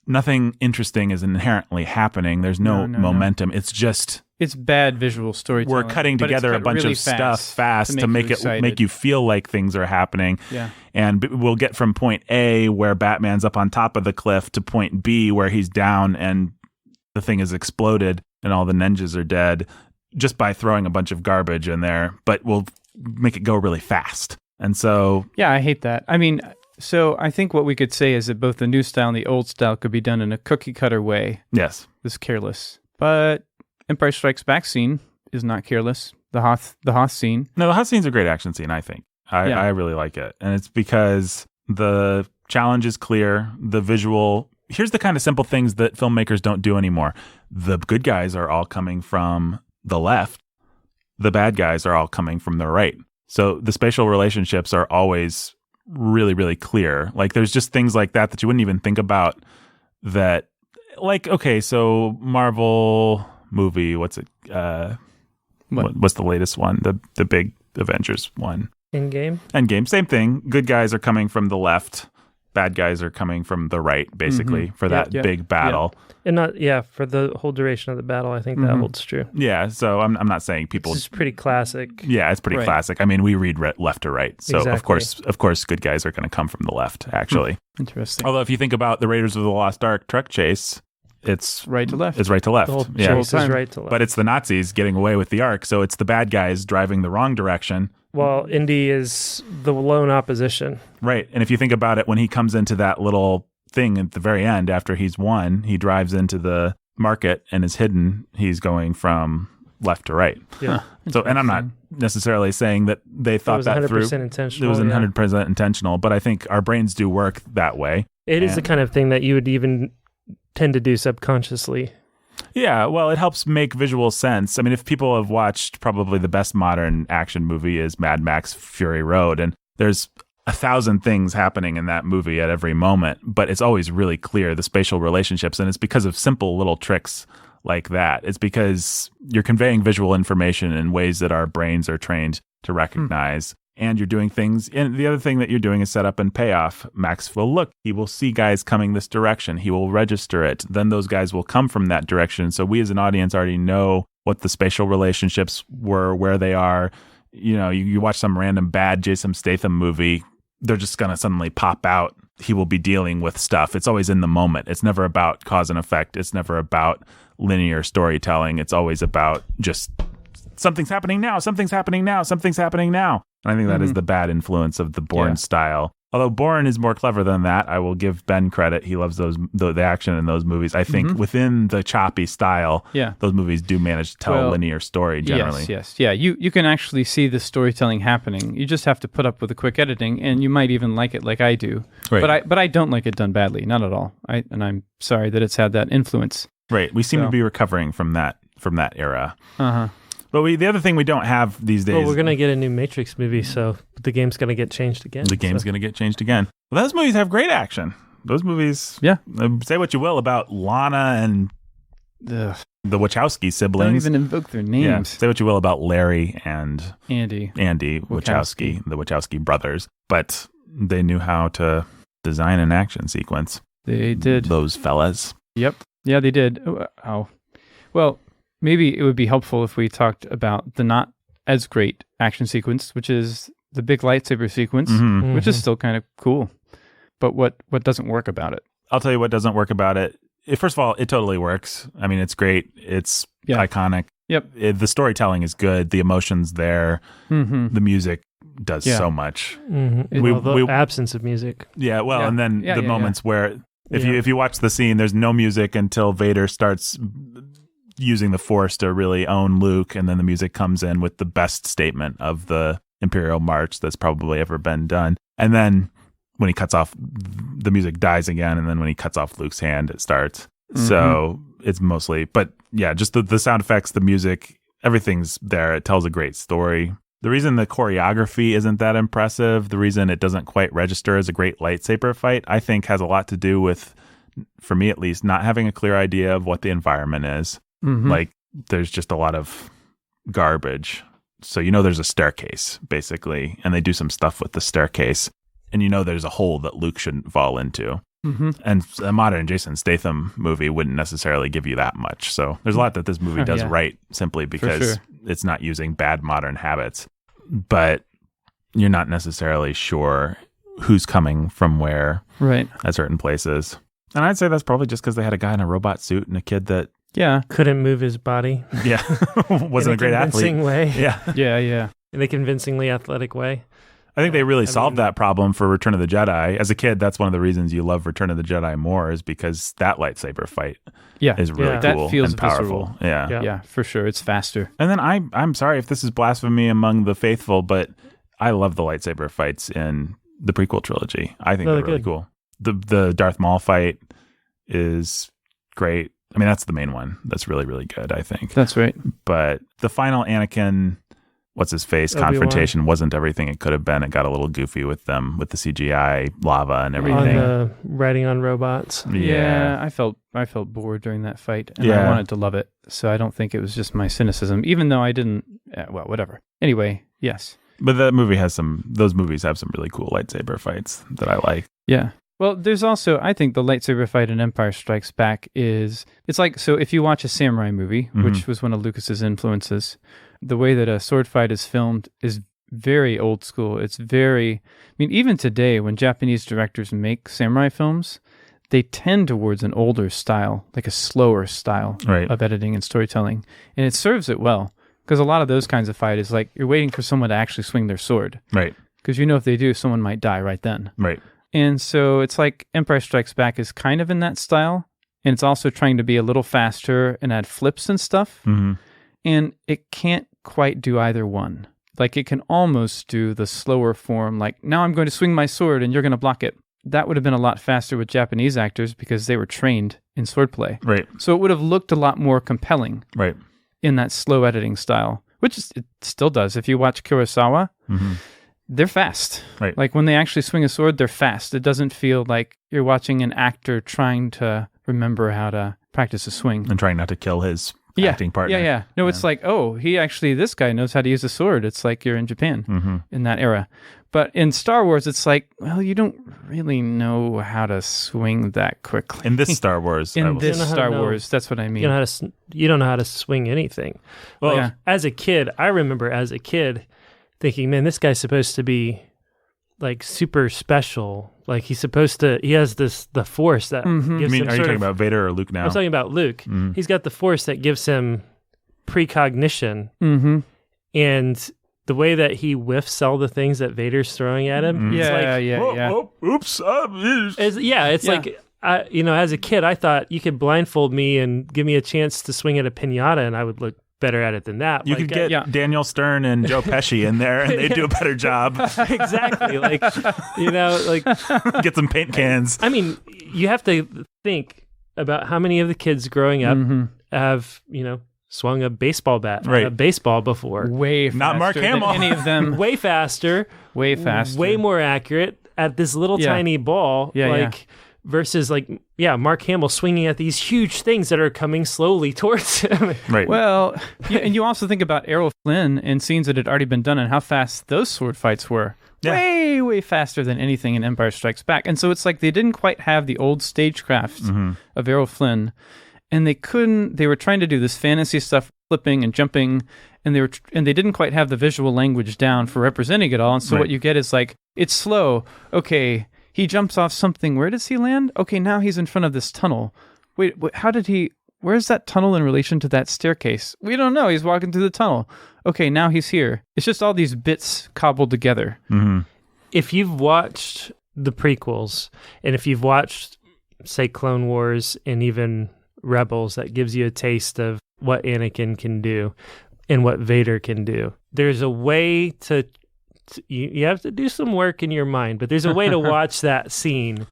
nothing interesting is inherently happening. There's no momentum. It's bad visual storytelling. We're cutting together a bunch of stuff fast to make you feel like things are happening. Yeah. And we'll get from point A where Batman's up on top of the cliff to point B where he's down and the thing has exploded and all the ninjas are dead just by throwing a bunch of garbage in there, but we'll make it go really fast. And so I hate that. I mean, so I think what we could say is that both the new style and the old style could be done in a cookie cutter way. Yes. It's careless. But Empire Strikes Back scene is not careless. The Hoth scene. No, the Hoth scene's a great action scene, I think. I really like it. And it's because the challenge is clear, the visual. Here's the kind of simple things that filmmakers don't do anymore. The good guys are all coming from the left. The bad guys are all coming from the right. So the spatial relationships are always really, really clear. Like there's just things like that you wouldn't even think about that. Like, okay, so Marvel movie, what's it? What's the latest one? The big Avengers one. Endgame, same thing. Good guys are coming from the left. Bad guys are coming from the right, basically, for that big battle. Yeah. And for the whole duration of the battle, I think that holds true. Yeah, so I'm not saying people. It's pretty classic. Yeah, it's pretty classic. I mean, we read left to right, so exactly. of course, good guys are going to come from the left. Actually, interesting. Although, if you think about the Raiders of the Lost Ark truck chase, it's right to left. It's right to left. The whole chase is right to left. But it's the Nazis getting away with the Ark, so it's the bad guys driving the wrong direction. Well, Indy is the lone opposition. Right. And if you think about it, when he comes into that little thing at the very end, after he's won, he drives into the market and is hidden. He's going from left to right. Yeah. So, and I'm not necessarily saying that they thought that through. It was 100% intentional. It was 100% intentional, but I think our brains do work that way. It is the kind of thing that you would even tend to do subconsciously. Yeah, well, it helps make visual sense. I mean, if people have watched, probably the best modern action movie is Mad Max Fury Road, and there's 1,000 things happening in that movie at every moment, but it's always really clear, the spatial relationships, and it's because of simple little tricks like that. It's because you're conveying visual information in ways that our brains are trained to recognize. And you're doing things, and the other thing that you're doing is set up and payoff. Max will look, he will see guys coming this direction, he will register it, then those guys will come from that direction. So we as an audience already know what the spatial relationships were, where they are. You watch some random bad Jason Statham movie, they're just going to suddenly pop out. He will be dealing with stuff. It's always in the moment. It's never about cause and effect. It's never about linear storytelling. It's always about just something's happening now, something's happening now, something's happening now. And I think that is the bad influence of the Bourne style. Although Bourne is more clever than that, I will give Ben credit. He loves the action in those movies. I think within the choppy style, those movies do manage to tell a linear story generally. Yes. Yeah, you can actually see the storytelling happening. You just have to put up with the quick editing, and you might even like it like I do. Right. But I don't like it done badly, not at all. And I'm sorry that it's had that influence. Right. We seem to be recovering from that era. But the other thing we don't have these days... Well, we're going to get a new Matrix movie, so the game's going to get changed again. The game's going to get changed again. Well, those movies have great action. Those movies... Yeah. Say what you will about Lana and the Wachowski siblings. Don't even invoke their names. Yeah. Say what you will about Larry and... Andy Wachowski, the Wachowski brothers. But they knew how to design an action sequence. They did. Those fellas. Yep. Yeah, they did. Oh. Well... Maybe it would be helpful if we talked about the not as great action sequence, which is the big lightsaber sequence, which is still kind of cool. But what doesn't work about it? I'll tell you what doesn't work about it. First of all, it totally works. I mean, it's great. It's iconic. Yep. The storytelling is good. The emotion's there. The music does so much. The absence of music. Yeah, well, and then the moments where if you watch the scene, there's no music until Vader starts using the Force to really own Luke, and then the music comes in with the best statement of the Imperial March that's probably ever been done. And then when he cuts off, the music dies again, and then when he cuts off Luke's hand, it starts. So it's mostly, but yeah, just the sound effects, the music, everything's there. It tells a great story. The reason the choreography isn't that impressive, the reason it doesn't quite register as a great lightsaber fight, I think has a lot to do with, for me at least, not having a clear idea of what the environment is. Like, there's just a lot of garbage. So there's a staircase, basically, and they do some stuff with the staircase. And there's a hole that Luke shouldn't fall into. And a modern Jason Statham movie wouldn't necessarily give you that much. So there's a lot that this movie does right, simply because it's not using bad modern habits. But you're not necessarily sure who's coming from where at certain places. And I'd say that's probably just because they had a guy in a robot suit and a kid that couldn't move his body. Yeah. Wasn't a great athlete. In a convincing way. Yeah. In a convincingly athletic way. I think they really solved that problem for Return of the Jedi. As a kid, that's one of the reasons you love Return of the Jedi more, is because that lightsaber fight is really cool that feels and powerful. Visceral. Yeah, for sure. It's faster. And then I'm sorry if this is blasphemy among the faithful, but I love the lightsaber fights in the prequel trilogy. I think they're really cool. The Darth Maul fight is great. I mean, that's the main one. That's really, really good, I think. That's right. But the final Anakin, what's-his-face confrontation wasn't everything it could have been. It got a little goofy with them, with the CGI lava and everything. On riding on robots. Yeah, I felt bored during that fight, and I wanted to love it. So I don't think it was just my cynicism, even though I didn't. Well, whatever. Anyway, yes. But those movies have some really cool lightsaber fights that I like. Yeah. Well, there's also, I think the lightsaber fight in Empire Strikes Back it's like, so if you watch a samurai movie, which was one of Lucas's influences, the way that a sword fight is filmed is very old school. It's even today when Japanese directors make samurai films, they tend towards an older style, like a slower style of editing and storytelling. And it serves it well, because a lot of those kinds of fight is like, you're waiting for someone to actually swing their sword. Right. Because if they do, someone might die right then. Right. And so it's like Empire Strikes Back is kind of in that style, and it's also trying to be a little faster and add flips and stuff. And it can't quite do either one. Like, it can almost do the slower form, like, now I'm going to swing my sword and you're going to block it. That would have been a lot faster with Japanese actors because they were trained in swordplay. Right. So it would have looked a lot more compelling in that slow editing style, which it still does. If you watch Kurosawa, they're fast. Right. Like, when they actually swing a sword, they're fast. It doesn't feel like you're watching an actor trying to remember how to practice a swing. And trying not to kill his acting partner. Yeah. No, it's like, this guy knows how to use a sword. It's like you're in Japan in that era. But in Star Wars, it's like, well, you don't really know how to swing that quickly. In this Star Wars. That's what I mean. You don't know how to swing anything. Well, as a kid, I remember thinking, man, this guy's supposed to be like super special. Like he has the force that gives him. Are you talking about Vader or Luke now? I'm talking about Luke. Mm-hmm. He's got the force that gives him precognition. Mm-hmm. And the way that he whiffs all the things that Vader's throwing at him. Oops. It's like, as a kid, I thought you could blindfold me and give me a chance to swing at a piñata and I would look better at it than that. You could get Daniel Stern and Joe Pesci in there and they'd do a better job. Exactly. Get some paint cans. I mean, you have to think about how many of the kids growing up have, swung a baseball bat, a baseball before. Way faster not Mark Hamill. than any of them. Way faster. Way faster. Way more accurate at this little tiny ball. Versus Mark Hamill swinging at these huge things that are coming slowly towards him. Right. Well, and you also think about Errol Flynn and scenes that had already been done and how fast those sword fights were. Yeah. Way, way faster than anything in Empire Strikes Back. And so it's like they didn't quite have the old stagecraft of Errol Flynn. And they were trying to do this fantasy stuff, flipping and jumping, and they didn't quite have the visual language down for representing it all. And so what you get is like, it's slow. Okay, he jumps off something. Where does he land? Okay, now he's in front of this tunnel. Wait, where's that tunnel in relation to that staircase? We don't know. He's walking through the tunnel. Okay, now he's here. It's just all these bits cobbled together. Mm-hmm. If you've watched the prequels, and if you've watched, say, Clone Wars and even Rebels, that gives you a taste of what Anakin can do and what Vader can do. There's a way to you have to do some work in your mind, but there's a way to watch that scene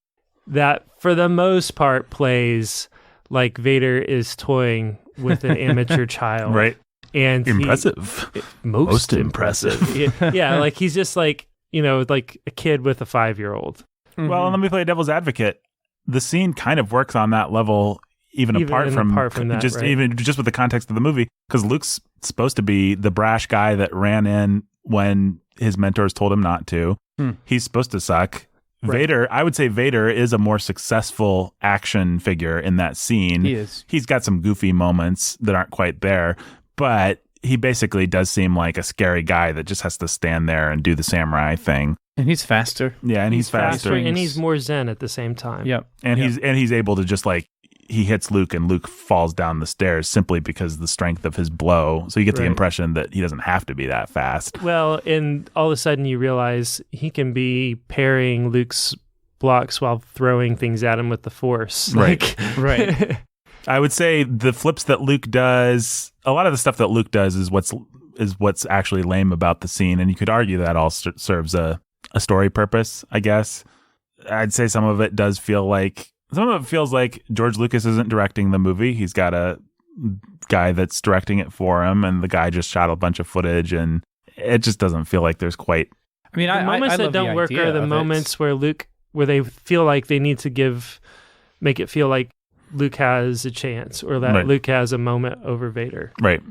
that for the most part plays like Vader is toying with an amateur child. Right. And impressive. Most impressive. Yeah, like he's just like, like a kid with a 5-year-old. Mm-hmm. Well, and let me play devil's advocate. The scene kind of works on that level even apart from that, just even just with the context of the movie, because Luke's supposed to be the brash guy that ran in when his mentors told him not to. He's supposed to suck. Right. Vader, I would say Vader is a more successful action figure in that scene. He is. He's got some goofy moments that aren't quite there, but he basically does seem like a scary guy that just has to stand there and do the samurai thing. And he's faster. Yeah, and he's faster. And he's more zen at the same time. Yep. And he's able to just like, he hits Luke and Luke falls down the stairs simply because of the strength of his blow. So you get the impression that he doesn't have to be that fast. Well, and all of a sudden you realize he can be parrying Luke's blocks while throwing things at him with the Force. Right. Right. I would say the flips that Luke does, a lot of the stuff that Luke does is what's actually lame about the scene. And you could argue that all serves a story purpose, I guess. I'd say some of it feels like George Lucas isn't directing the movie. He's got a guy that's directing it for him, and the guy just shot a bunch of footage, and it just doesn't feel like there's quite. I mean, the moments that don't work are the moments where they feel like they need to make it feel like Luke has a chance, or that Luke has a moment over Vader. Right.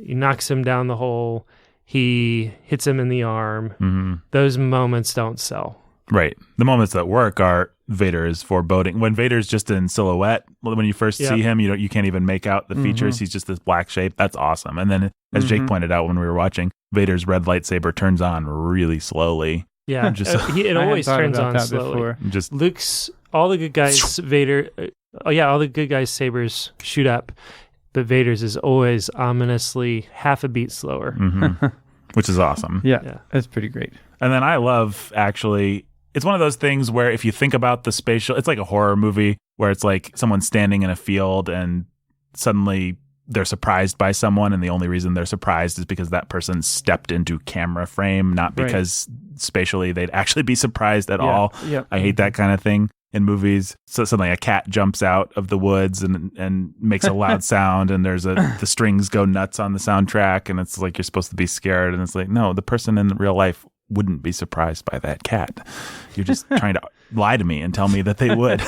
He knocks him down the hole. He hits him in the arm. Mm-hmm. Those moments don't sell. Right. The moments that work are Vader is foreboding. When Vader's just in silhouette, when you first see him, you can't even make out the features. He's just this black shape. That's awesome. And then, as Jake pointed out when we were watching, Vader's red lightsaber turns on really slowly. Yeah, it always turns on slowly. All the good guys, all the good guys' sabers shoot up, but Vader's is always ominously half a beat slower. Mm-hmm. Which is awesome. Yeah, that's pretty great. And then I love, actually, it's one of those things where if you think about the spatial, it's like a horror movie where it's like someone standing in a field and suddenly they're surprised by someone, and the only reason they're surprised is because that person stepped into camera frame, not because spatially they'd actually be surprised at all. Yep. I hate that kind of thing in movies. So suddenly a cat jumps out of the woods and makes a loud sound, and the strings go nuts on the soundtrack, and it's like you're supposed to be scared, and it's like, no, the person in real life wouldn't be surprised by that cat. You're just trying to lie to me and tell me that they would.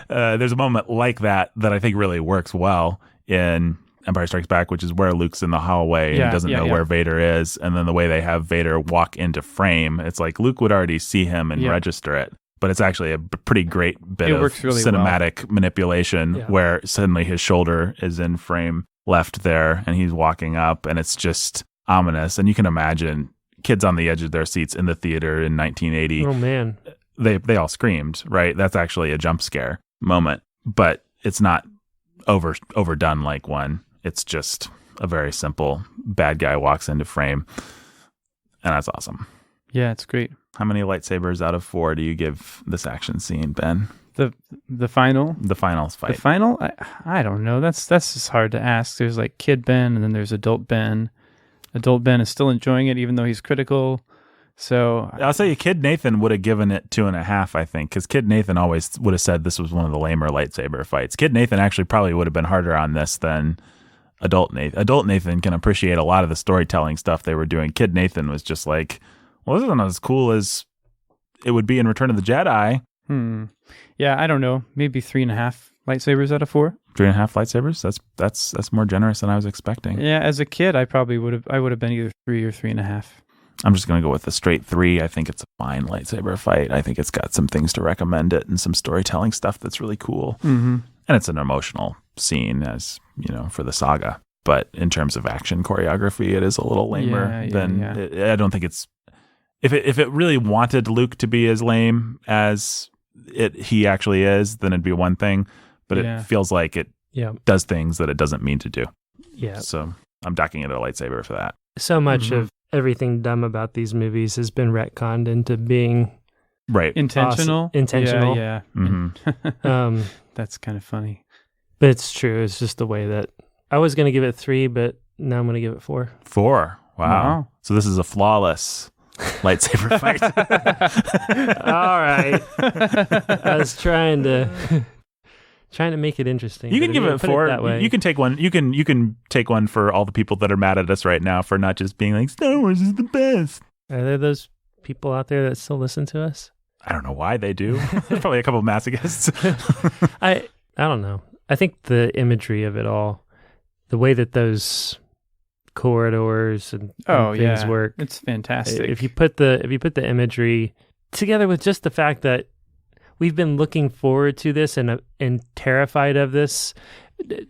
There's a moment like that I think really works well in Empire Strikes Back, which is where Luke's in the hallway and doesn't know where Vader is. And then the way they have Vader walk into frame, it's like Luke would already see him and register it. But it's actually a pretty great bit of really cinematic manipulation where suddenly his shoulder is in frame left there and he's walking up, and it's just ominous. And you can imagine kids on the edge of their seats in the theater in 1980. Oh man, they all screamed, right? That's actually a jump scare moment, but it's not overdone like one. It's just a very simple bad guy walks into frame, and that's awesome. Yeah, it's great. How many lightsabers out of 4 do you give this action scene, Ben? The final? The finals fight. The final? I don't know. That's just hard to ask. There's like Kid Ben, and then there's Adult Ben. Adult Ben is still enjoying it, even though he's critical. So I'll say Kid Nathan would have given it 2.5, I think, because Kid Nathan always would have said this was one of the lamer lightsaber fights. Kid Nathan actually probably would have been harder on this than Adult Nathan. Adult Nathan can appreciate a lot of the storytelling stuff they were doing. Kid Nathan was just like, well, this isn't as cool as it would be in Return of the Jedi. Yeah, I don't know. Maybe 3.5 lightsabers out of 4. 3.5 lightsabers? That's more generous than I was expecting. Yeah, as a kid, I would have been either 3 or 3.5. I'm just going to go with the straight 3. I think it's a fine lightsaber fight. I think it's got some things to recommend it and some storytelling stuff that's really cool. Mm-hmm. And it's an emotional scene, as you know, for the saga. But in terms of action choreography, it is a little lamer I don't think it's. If it really wanted Luke to be as lame as he actually is, then it'd be one thing. But it feels like it does things that it doesn't mean to do. Yeah. So I'm docking it a lightsaber for that. So much of everything dumb about these movies has been retconned into being intentional. Awesome. Intentional. Yeah. Mm-hmm. That's kind of funny. But it's true. It's just the way that I was going to give it 3, but now I'm going to give it 4. 4. Wow. So this is a flawless lightsaber fight. All right. I was trying to make it interesting. You can give it 4. That way. You can take one. You can take one for all the people that are mad at us right now for not just being like Star Wars is the best. Are there those people out there that still listen to us? I don't know why they do. There's probably a couple of masochists. I don't know. I think the imagery of it all, the way that those corridors and things work, it's fantastic. If you put the imagery together with just the fact that we've been looking forward to this and terrified of this,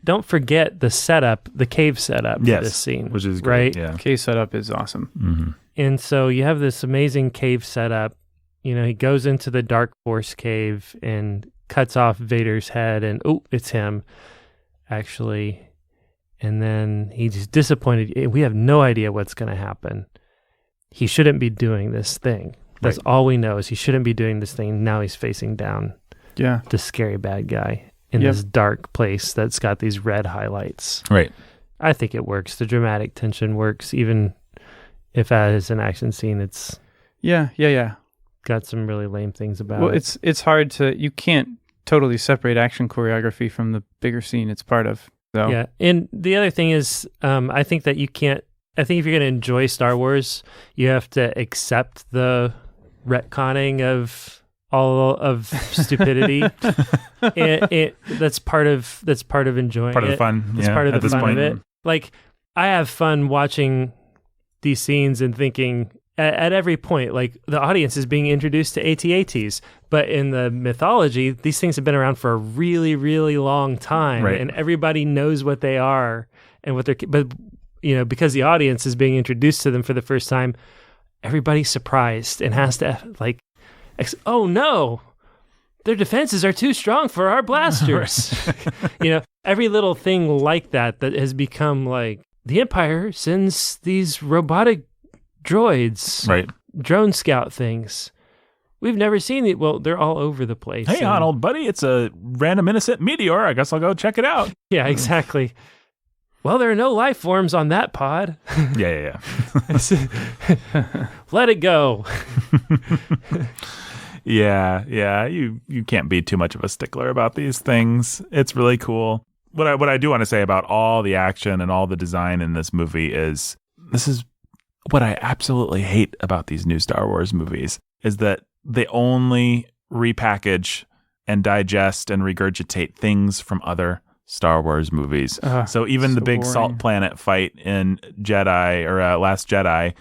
don't forget the setup, the cave setup for this scene, which is great. Right? Yeah. Cave setup is awesome. Mm-hmm. And so you have this amazing cave setup. You know, he goes into the Dark Force cave and cuts off Vader's head, and it's him, actually. And then he's disappointed. We have no idea what's going to happen. He shouldn't be doing this thing. That's all we know is he shouldn't be doing this thing. Now he's facing down the scary bad guy in this dark place that's got these red highlights. Right. I think it works. The dramatic tension works, even if as an action scene, it's got some really lame things about it. Well, it's hard to, you can't totally separate action choreography from the bigger scene it's part of. So. Yeah, and the other thing is, I think that you can't, I think if you're going to enjoy Star Wars, you have to accept the retconning of all of stupidity. That's part of enjoying it. Part of the fun. It's part of the fun of it. Like, I have fun watching these scenes and thinking at every point, like, the audience is being introduced to AT-ATs, but in the mythology, these things have been around for a really, really long time, and everybody knows what they are and what they're. But you know, because the audience is being introduced to them for the first time, everybody's surprised and has to like, oh no, their defenses are too strong for our blasters. You know, every little thing like that has become like the Empire sends these robotic droids, drone scout things. We've never seen it. Well, they're all over the place. Hey, Arnold, buddy, it's a random innocent meteor. I guess I'll go check it out. Yeah, exactly. Well, there are no life forms on that pod. Yeah. Let it go. Yeah. You can't be too much of a stickler about these things. It's really cool. What I do want to say about all the action and all the design in this movie is this is what I absolutely hate about these new Star Wars movies is that they only repackage and digest and regurgitate things from other Star Wars movies. So even the big boring salt planet fight in Jedi or Last Jedi,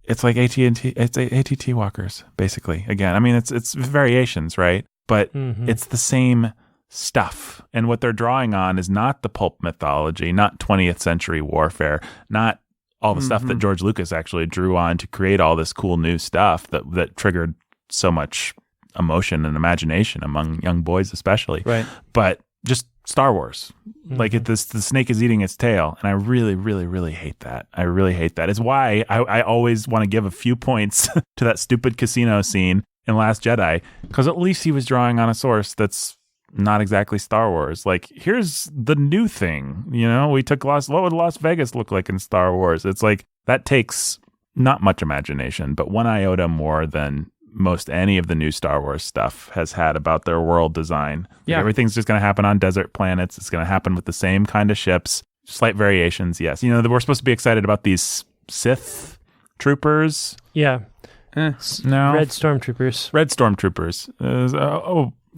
it's like AT walkers, basically. Again, I mean, it's variations, right? But it's the same stuff. And what they're drawing on is not the pulp mythology, not 20th century warfare, not all the stuff that George Lucas actually drew on to create all this cool new stuff that triggered so much emotion and imagination among young boys especially. Right. But just Star Wars. Like the snake is eating its tail. And I really, really, really hate that. I really hate that. It's why I always want to give a few points to that stupid casino scene in Last Jedi, because at least he was drawing on a source that's not exactly Star Wars. Like, here's the new thing. We took what would Las Vegas look like in Star Wars? It's like, that takes not much imagination, but one iota more than most any of the new Star Wars stuff has had about their world design. Yeah. Like, everything's just going to happen on desert planets. It's going to happen with the same kind of ships, slight variations. Yes. We're supposed to be excited about these Sith troopers. Yeah. No. Red Stormtroopers.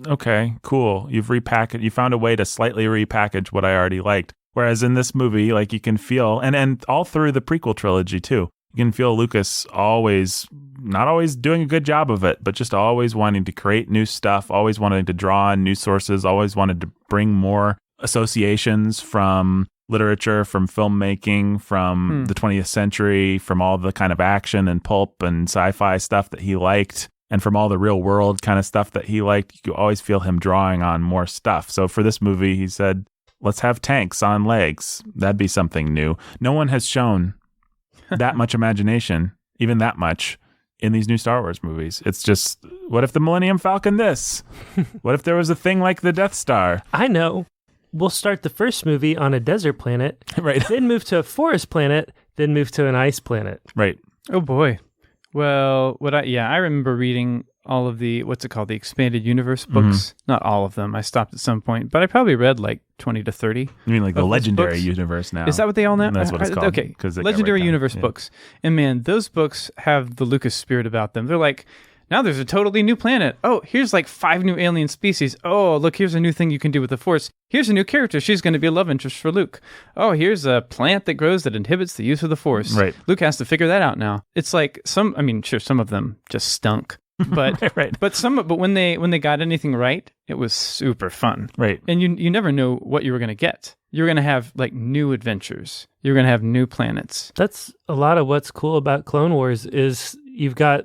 Okay, cool. You found a way to slightly repackage what I already liked. Whereas in this movie, like, you can feel, and all through the prequel trilogy too, you can feel Lucas not always doing a good job of it, but just always wanting to create new stuff, always wanting to draw on new sources, always wanted to bring more associations from literature, from filmmaking, from the 20th century, from all the kind of action and pulp and sci-fi stuff that he liked, and from all the real world kind of stuff that he liked. You always feel him drawing on more stuff. So for this movie, he said, let's have tanks on legs. That'd be something new. No one has shown that much imagination, even that much, in these new Star Wars movies. It's just, what if the Millennium Falcon this? What if there was a thing like the Death Star? I know. We'll start the first movie on a desert planet, right? Then move to a forest planet, then move to an ice planet. Right. Oh boy. Well, I remember reading all of the, what's it called, the expanded universe books. Not all of them. I stopped at some point, but I probably read like 20 to 30. You mean like the legendary universe now? Is that what they all know? That's what it's called. Okay. Legendary universe books. And man, those books have the Lucas spirit about them. They're like, now there's a totally new planet. Oh, here's like 5 new alien species. Oh, look, here's a new thing you can do with the Force. Here's a new character. She's going to be a love interest for Luke. Oh, here's a plant that grows that inhibits the use of the Force. Right. Luke has to figure that out now. It's like some of them just stunk. But right. but when they got anything right, it was super fun. Right. And you never know what you were going to get. You're going to have like new adventures. You're going to have new planets. That's a lot of what's cool about Clone Wars is you've got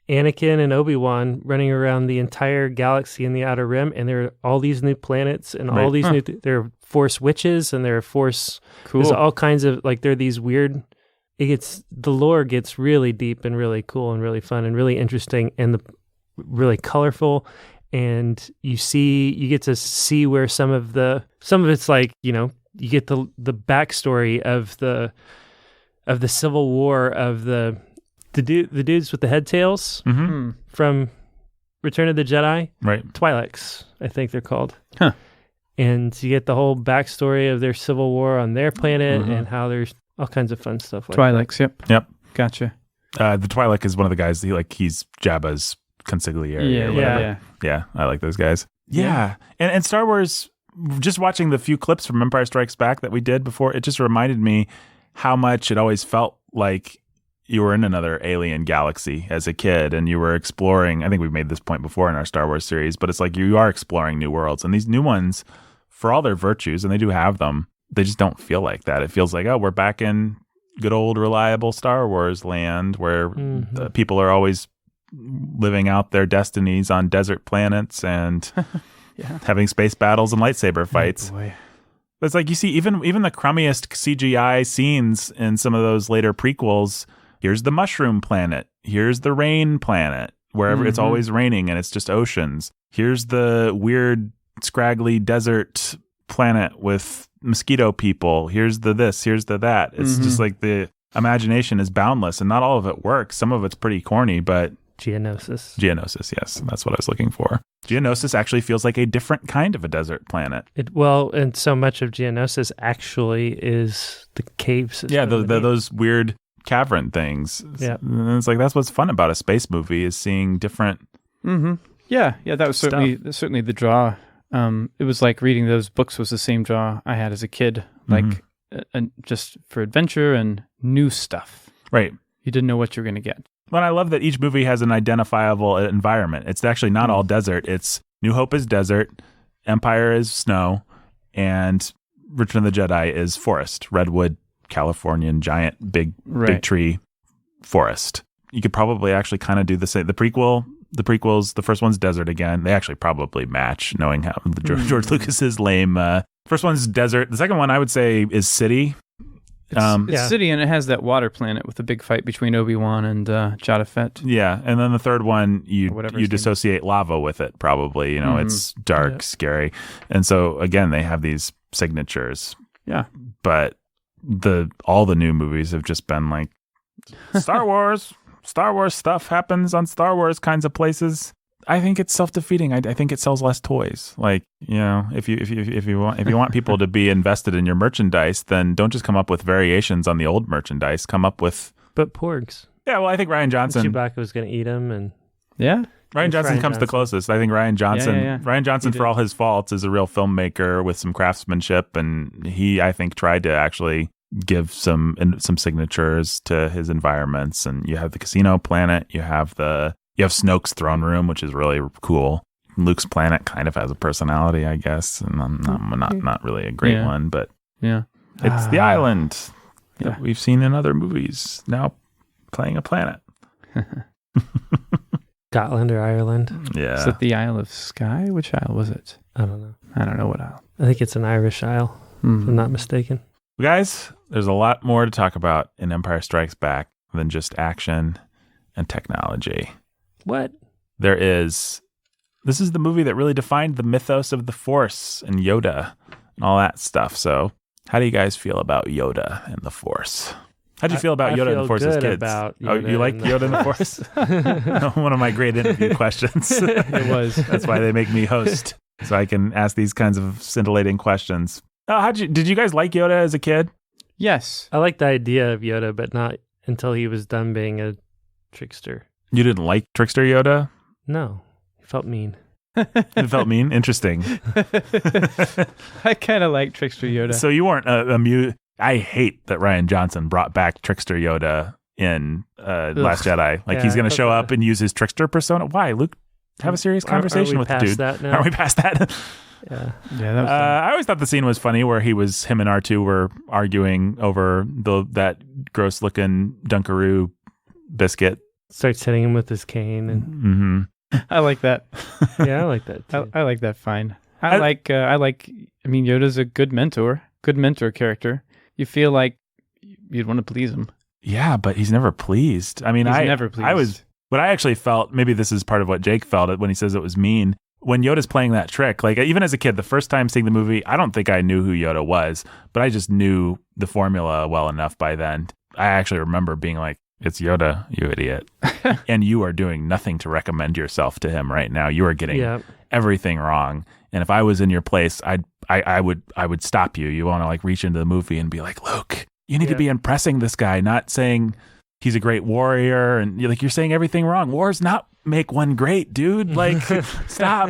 Anakin and Obi-Wan running around the entire galaxy in the Outer Rim, and there are all these new planets and all these new there are Force witches and there are Force there's all kinds of, like, there are these weird, the lore gets really deep and really cool and really fun and really interesting and really colorful, and you get to see where some of it's like, you get the backstory of the Civil War of the dudes with the head tails from Return of the Jedi, right? Twi'leks, I think they're called. Huh. And you get the whole backstory of their civil war on their planet and how there's all kinds of fun stuff like Twi'leks, that. yep. Gotcha. The Twi'lek is one of the guys, he's Jabba's consigliere. Yeah, I like those guys. Yeah. And Star Wars, just watching the few clips from Empire Strikes Back that we did before, it just reminded me how much it always felt like you were in another alien galaxy as a kid and you were exploring. I think we've made this point before in our Star Wars series, but it's like you are exploring new worlds, and these new ones, for all their virtues, and they do have them, they just don't feel like that. It feels like, oh, we're back in good old reliable Star Wars land where the people are always living out their destinies on desert planets and having space battles and lightsaber fights. Oh, boy. It's like you see even the crummiest CGI scenes in some of those later prequels. Here's the mushroom planet. Here's the rain planet, wherever it's always raining and it's just oceans. Here's the weird, scraggly desert planet with mosquito people. Here's the this, here's the that. It's just like the imagination is boundless, and not all of it works. Some of it's pretty corny, but Geonosis, yes. That's what I was looking for. Geonosis actually feels like a different kind of a desert planet. And so much of Geonosis actually is the cave system. Yeah, those weird cavern things. Yeah. And it's like, that's what's fun about a space movie, is seeing different Yeah, that was certainly the draw. It was like reading those books was the same draw I had as a kid, like just for adventure and new stuff. Right. You didn't know what you were going to get. Well, I love that each movie has an identifiable environment. It's actually not all desert. It's New Hope is desert, Empire is snow, and Return of the Jedi is forest, redwood Californian giant big tree forest. You could probably actually kind of do the same. The prequels, the first one's desert again. They actually probably match, knowing how George Lucas's lame. First one's desert. The second one I would say is city. It's city, and it has that water planet with the big fight between Obi-Wan and Jabba Fett. Yeah, and then the third one, you dissociate lava with it, probably. It's dark, scary. And so, again, they have these signatures. Yeah. But all the new movies have just been like, Star Wars stuff happens on Star Wars kinds of places. I think it's self-defeating. I think it sells less toys. Like, if you want people to be invested in your merchandise, then don't just come up with variations on the old merchandise. Come up with porgs. Yeah, well, I think Rian Johnson. Chewbacca was going to eat him, and Rian Johnson comes the closest. I think Rian Johnson. Yeah. Rian Johnson, for all his faults, is a real filmmaker with some craftsmanship, and he, I think, tried to actually give some signatures to his environments. And you have the casino planet. You have Snoke's throne room, which is really cool. Luke's planet kind of has a personality, I guess, and not really a great one, but it's the island that we've seen in other movies now playing a planet. Scotland or Ireland? Yeah. Is it the Isle of Skye? Which isle was it? I don't know. I don't know what isle. I think it's an Irish isle, if I'm not mistaken. Guys, there's a lot more to talk about in Empire Strikes Back than just action and technology. What? This is the movie that really defined the mythos of the Force and Yoda and all that stuff. So how do you guys feel about Yoda and the Force? How do you feel about Yoda and the Force as kids? You like Yoda and the Force? One of my great interview questions. It was. That's why they make me host, so I can ask these kinds of scintillating questions. Did you guys like Yoda as a kid? Yes. I liked the idea of Yoda, but not until he was done being a trickster. You didn't like Trickster Yoda? No. He felt mean. It felt mean? Interesting. I kind of like Trickster Yoda. So you weren't amused. I hate that Rian Johnson brought back Trickster Yoda in Last Jedi. Like, he's going to show up and use his trickster persona. Why? Luke, have a serious conversation with the dude. Aren't we past that? Yeah. I always thought the scene was funny where him and R2 were arguing over that gross-looking Dunkaroo biscuit. Starts hitting him with his cane. And I like that. Yeah, I like that too. I like that fine. Yoda's a good mentor character. You feel like you'd want to please him. Yeah, but he's never pleased. I mean, he's never pleased. What I actually felt, maybe this is part of what Jake felt when he says it was mean. When Yoda's playing that trick, like, even as a kid, the first time seeing the movie, I don't think I knew who Yoda was, but I just knew the formula well enough by then. I actually remember being like, it's Yoda, you idiot. And you are doing nothing to recommend yourself to him right now. You are getting everything wrong. And if I was in your place, I would stop you. You want to like reach into the movie and be like, Luke, you need to be impressing this guy, not saying he's a great warrior. And you're saying everything wrong. Wars not make one great, dude. Like, stop.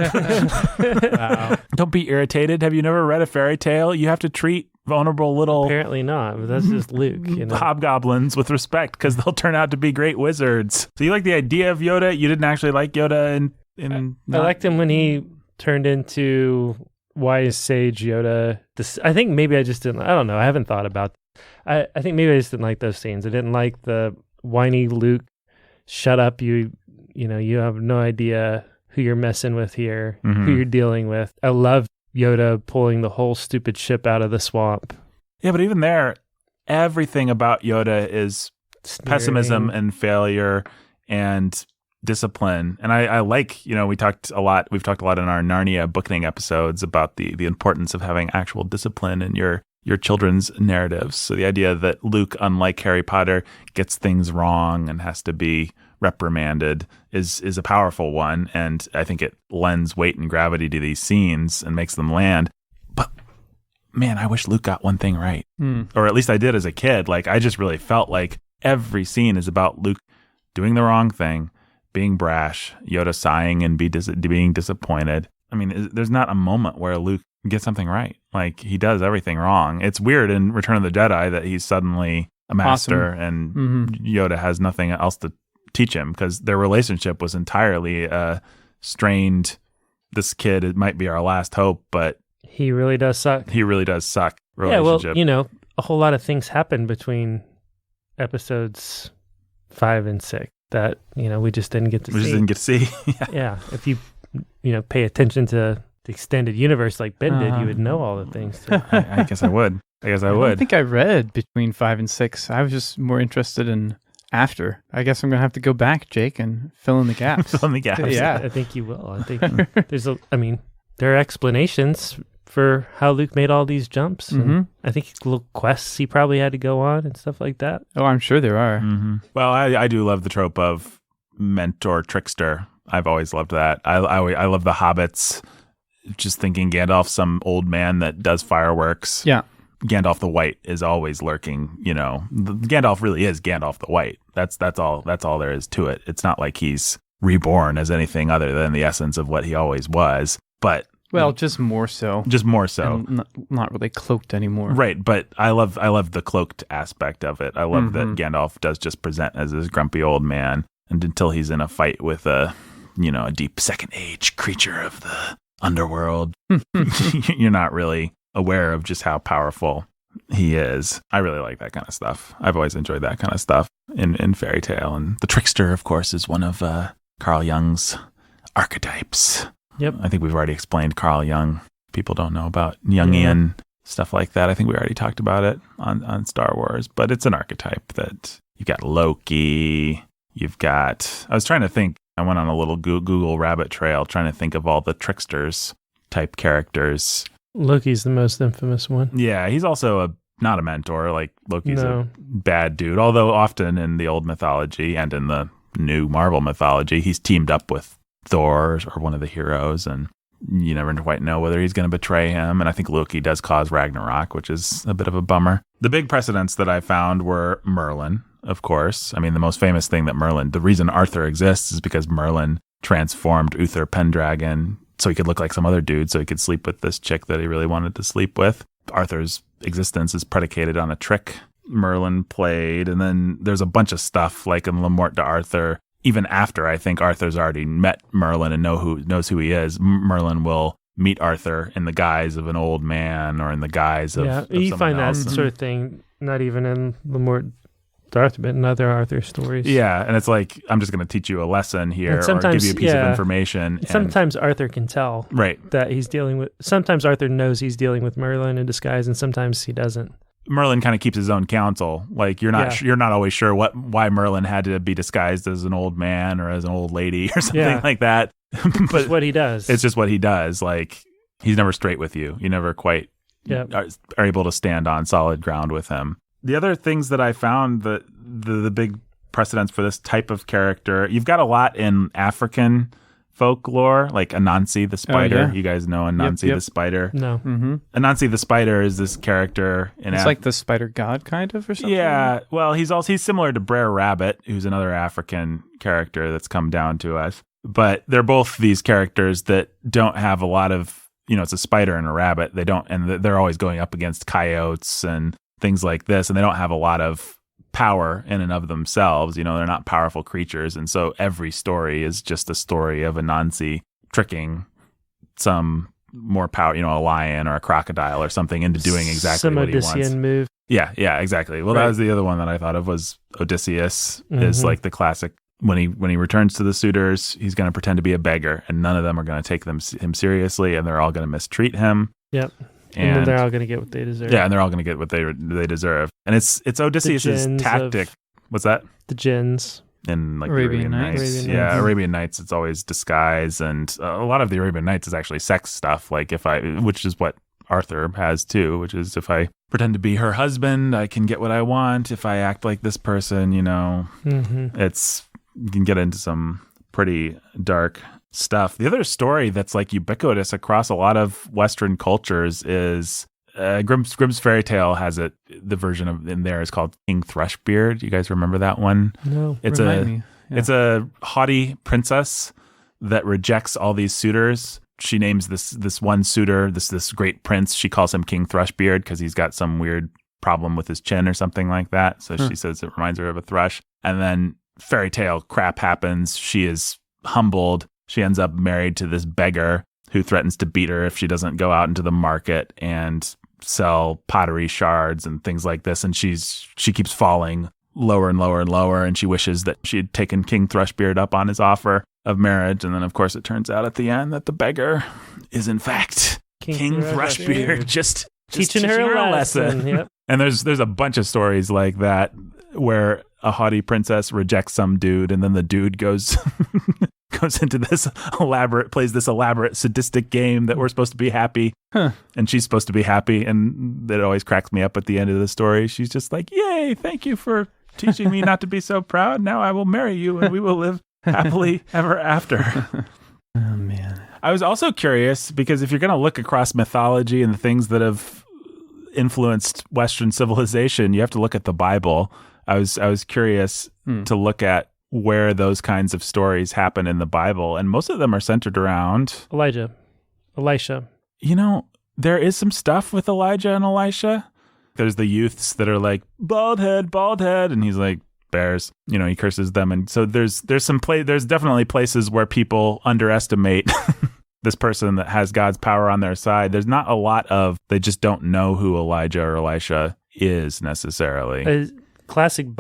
Wow. Don't be irritated. Have you never read a fairy tale? You have to treat vulnerable little... Apparently not, but that's just Luke. Hobgoblins with respect, because they'll turn out to be great wizards. So you like the idea of Yoda? You didn't actually like Yoda I liked him when he turned into wise sage Yoda. I think maybe I just didn't... I don't know. I haven't thought about... I think maybe I just didn't like those scenes. I didn't like the whiny Luke, shut up, you have no idea who you're messing with here, who you're dealing with. I love Yoda pulling the whole stupid ship out of the swamp. Yeah, but even there, everything about Yoda is pessimism and failure and discipline. And I like, we've talked a lot in our Narnia booking episodes about the importance of having actual discipline in your children's narratives. So the idea that Luke, unlike Harry Potter, gets things wrong and has to be reprimanded is a powerful one, and I think it lends weight and gravity to these scenes and makes them land. But man, I wish Luke got one thing right, or at least I did as a kid. Like, I just really felt like every scene is about Luke doing the wrong thing, being brash, Yoda sighing and being disappointed. I mean, there's not a moment where Luke gets something right. Like, he does everything wrong. It's weird in Return of the Jedi that he's suddenly a master and Yoda has nothing else to teach him, because their relationship was entirely strained. This kid, it might be our last hope, but he really does suck. Relationship. Yeah, well, a whole lot of things happen between episodes 5 and 6 that, we just didn't get to see. We just didn't get to see. Yeah. If you pay attention to the extended universe like Ben did, you would know all the things. I guess I would. I don't think I read between 5 and 6. I was just more interested in after. I guess I'm going to have to go back, Jake, and fill in the gaps. Fill in the gaps. Yeah. I think you will. I think there are explanations for how Luke made all these jumps. And I think little quests he probably had to go on and stuff like that. Oh, I'm sure there are. Mm-hmm. Well, I do love the trope of mentor trickster. I've always loved that. I love the hobbits. Just thinking Gandalf's some old man that does fireworks. Yeah. Gandalf the White is always lurking, Gandalf really is Gandalf the White. That's all there is to it. It's not like he's reborn as anything other than the essence of what he always was. But just more so. And not really cloaked anymore. Right, but I love the cloaked aspect of it. I love that Gandalf does just present as this grumpy old man, and until he's in a fight with a deep second age creature of the underworld, you're not really aware of just how powerful he is. I really like that kind of stuff. I've always enjoyed that kind of stuff in fairy tale, and the trickster, of course, is one of Carl Jung's archetypes. Yep. I think we've already explained Carl Jung. People don't know about Jungian stuff like that. I think we already talked about it on Star Wars, but it's an archetype that you've got Loki. I was trying to think, I went on a little Google rabbit trail trying to think of all the tricksters type characters. Loki's the most infamous one. Yeah, he's also not a mentor. Like, Loki's a bad dude, although often in the old mythology and in the new Marvel mythology, he's teamed up with Thor or one of the heroes, and you never quite know whether he's going to betray him. And I think Loki does cause Ragnarok, which is a bit of a bummer. The big precedents that I found were Merlin, of course. I mean, the most famous thing the reason Arthur exists is because Merlin transformed Uther Pendragon so he could look like some other dude, so he could sleep with this chick that he really wanted to sleep with. Arthur's existence is predicated on a trick Merlin played, and then there's a bunch of stuff like in Le Morte d'Arthur. Even after I think Arthur's already met Merlin and knows who he is, Merlin will meet Arthur in the guise of an old man or in the guise of you find else. That sort of thing not even in Le Morte d'Arthur, but in other Arthur stories. Yeah, and it's like, I'm just going to teach you a lesson here or give you a piece of information. Sometimes Arthur can tell that he's dealing with. Sometimes Arthur knows he's dealing with Merlin in disguise, and sometimes he doesn't. Merlin kind of keeps his own counsel. Like, you're not always sure why Merlin had to be disguised as an old man or as an old lady or something like that. But it's what he does. It's just what he does. Like, he's never straight with you. You never quite are able to stand on solid ground with him. The other things that I found, the big precedents for this type of character, you've got a lot in African folklore, like Anansi the spider. Oh, yeah. You guys know Anansi the spider? No. Mm-hmm. Anansi the spider is this character in It's like the spider god kind of or something? Yeah. Well, he's similar to Brer Rabbit, who's another African character that's come down to us. But they're both these characters that don't have a lot of, it's a spider and a rabbit. They're always going up against coyotes and things like this, and they don't have a lot of power in and of themselves. They're not powerful creatures, and so every story is just a story of Anansi tricking some more power, a lion or a crocodile or something into doing exactly what he wants. Some Odyssean move. Yeah, exactly. Well, that was the other one that I thought of was Odysseus is like the classic. When he returns to the suitors, he's going to pretend to be a beggar, and none of them are going to take him seriously, and they're all going to mistreat him. Yep. And then they're all going to get what they deserve. Yeah, and they're all going to get what they deserve. And it's Odysseus' tactic. What's that? The jinns. In like Arabian Nights. Yeah, Arabian Nights, it's always disguise. And a lot of the Arabian Nights is actually sex stuff, which is what Arthur has too, which is if I pretend to be her husband, I can get what I want. If I act like this person, you can get into some pretty dark stuff. The other story that's like ubiquitous across a lot of Western cultures is Grimm's fairy tale has it. The version of in there is called King Thrushbeard. You guys remember that one? No, it's a haughty princess that rejects all these suitors. She names this one suitor, this great prince. She calls him King Thrushbeard because he's got some weird problem with his chin or something like that. So she says it reminds her of a thrush. And then fairy tale crap happens. She is humbled. She ends up married to this beggar who threatens to beat her if she doesn't go out into the market and sell pottery shards and things like this, and she keeps falling lower and lower and lower, and she wishes that she had taken King Thrushbeard up on his offer of marriage. And then, of course, it turns out at the end that the beggar is, in fact, King Thrushbeard, just teaching her a lesson. Yep. And there's a bunch of stories like that where a haughty princess rejects some dude, and then the dude goes into this elaborate sadistic game that we're supposed to be happy, and she's supposed to be happy, and that always cracks me up at the end of the story. She's just like, "Yay! Thank you for teaching me not to be so proud. Now I will marry you, and we will live happily ever after." Oh man! I was also curious because if you're going to look across mythology and the things that have influenced Western civilization, you have to look at the Bible. I was curious to look at where those kinds of stories happen in the Bible, and most of them are centered around Elisha. You know, there is some stuff with Elijah and Elisha. There's the youths that are like, bald head, and he's like, bears. You know, he curses them, and so there's definitely places where people underestimate this person that has God's power on their side. There's not a lot of they just don't know who Elijah or Elisha is necessarily. The classic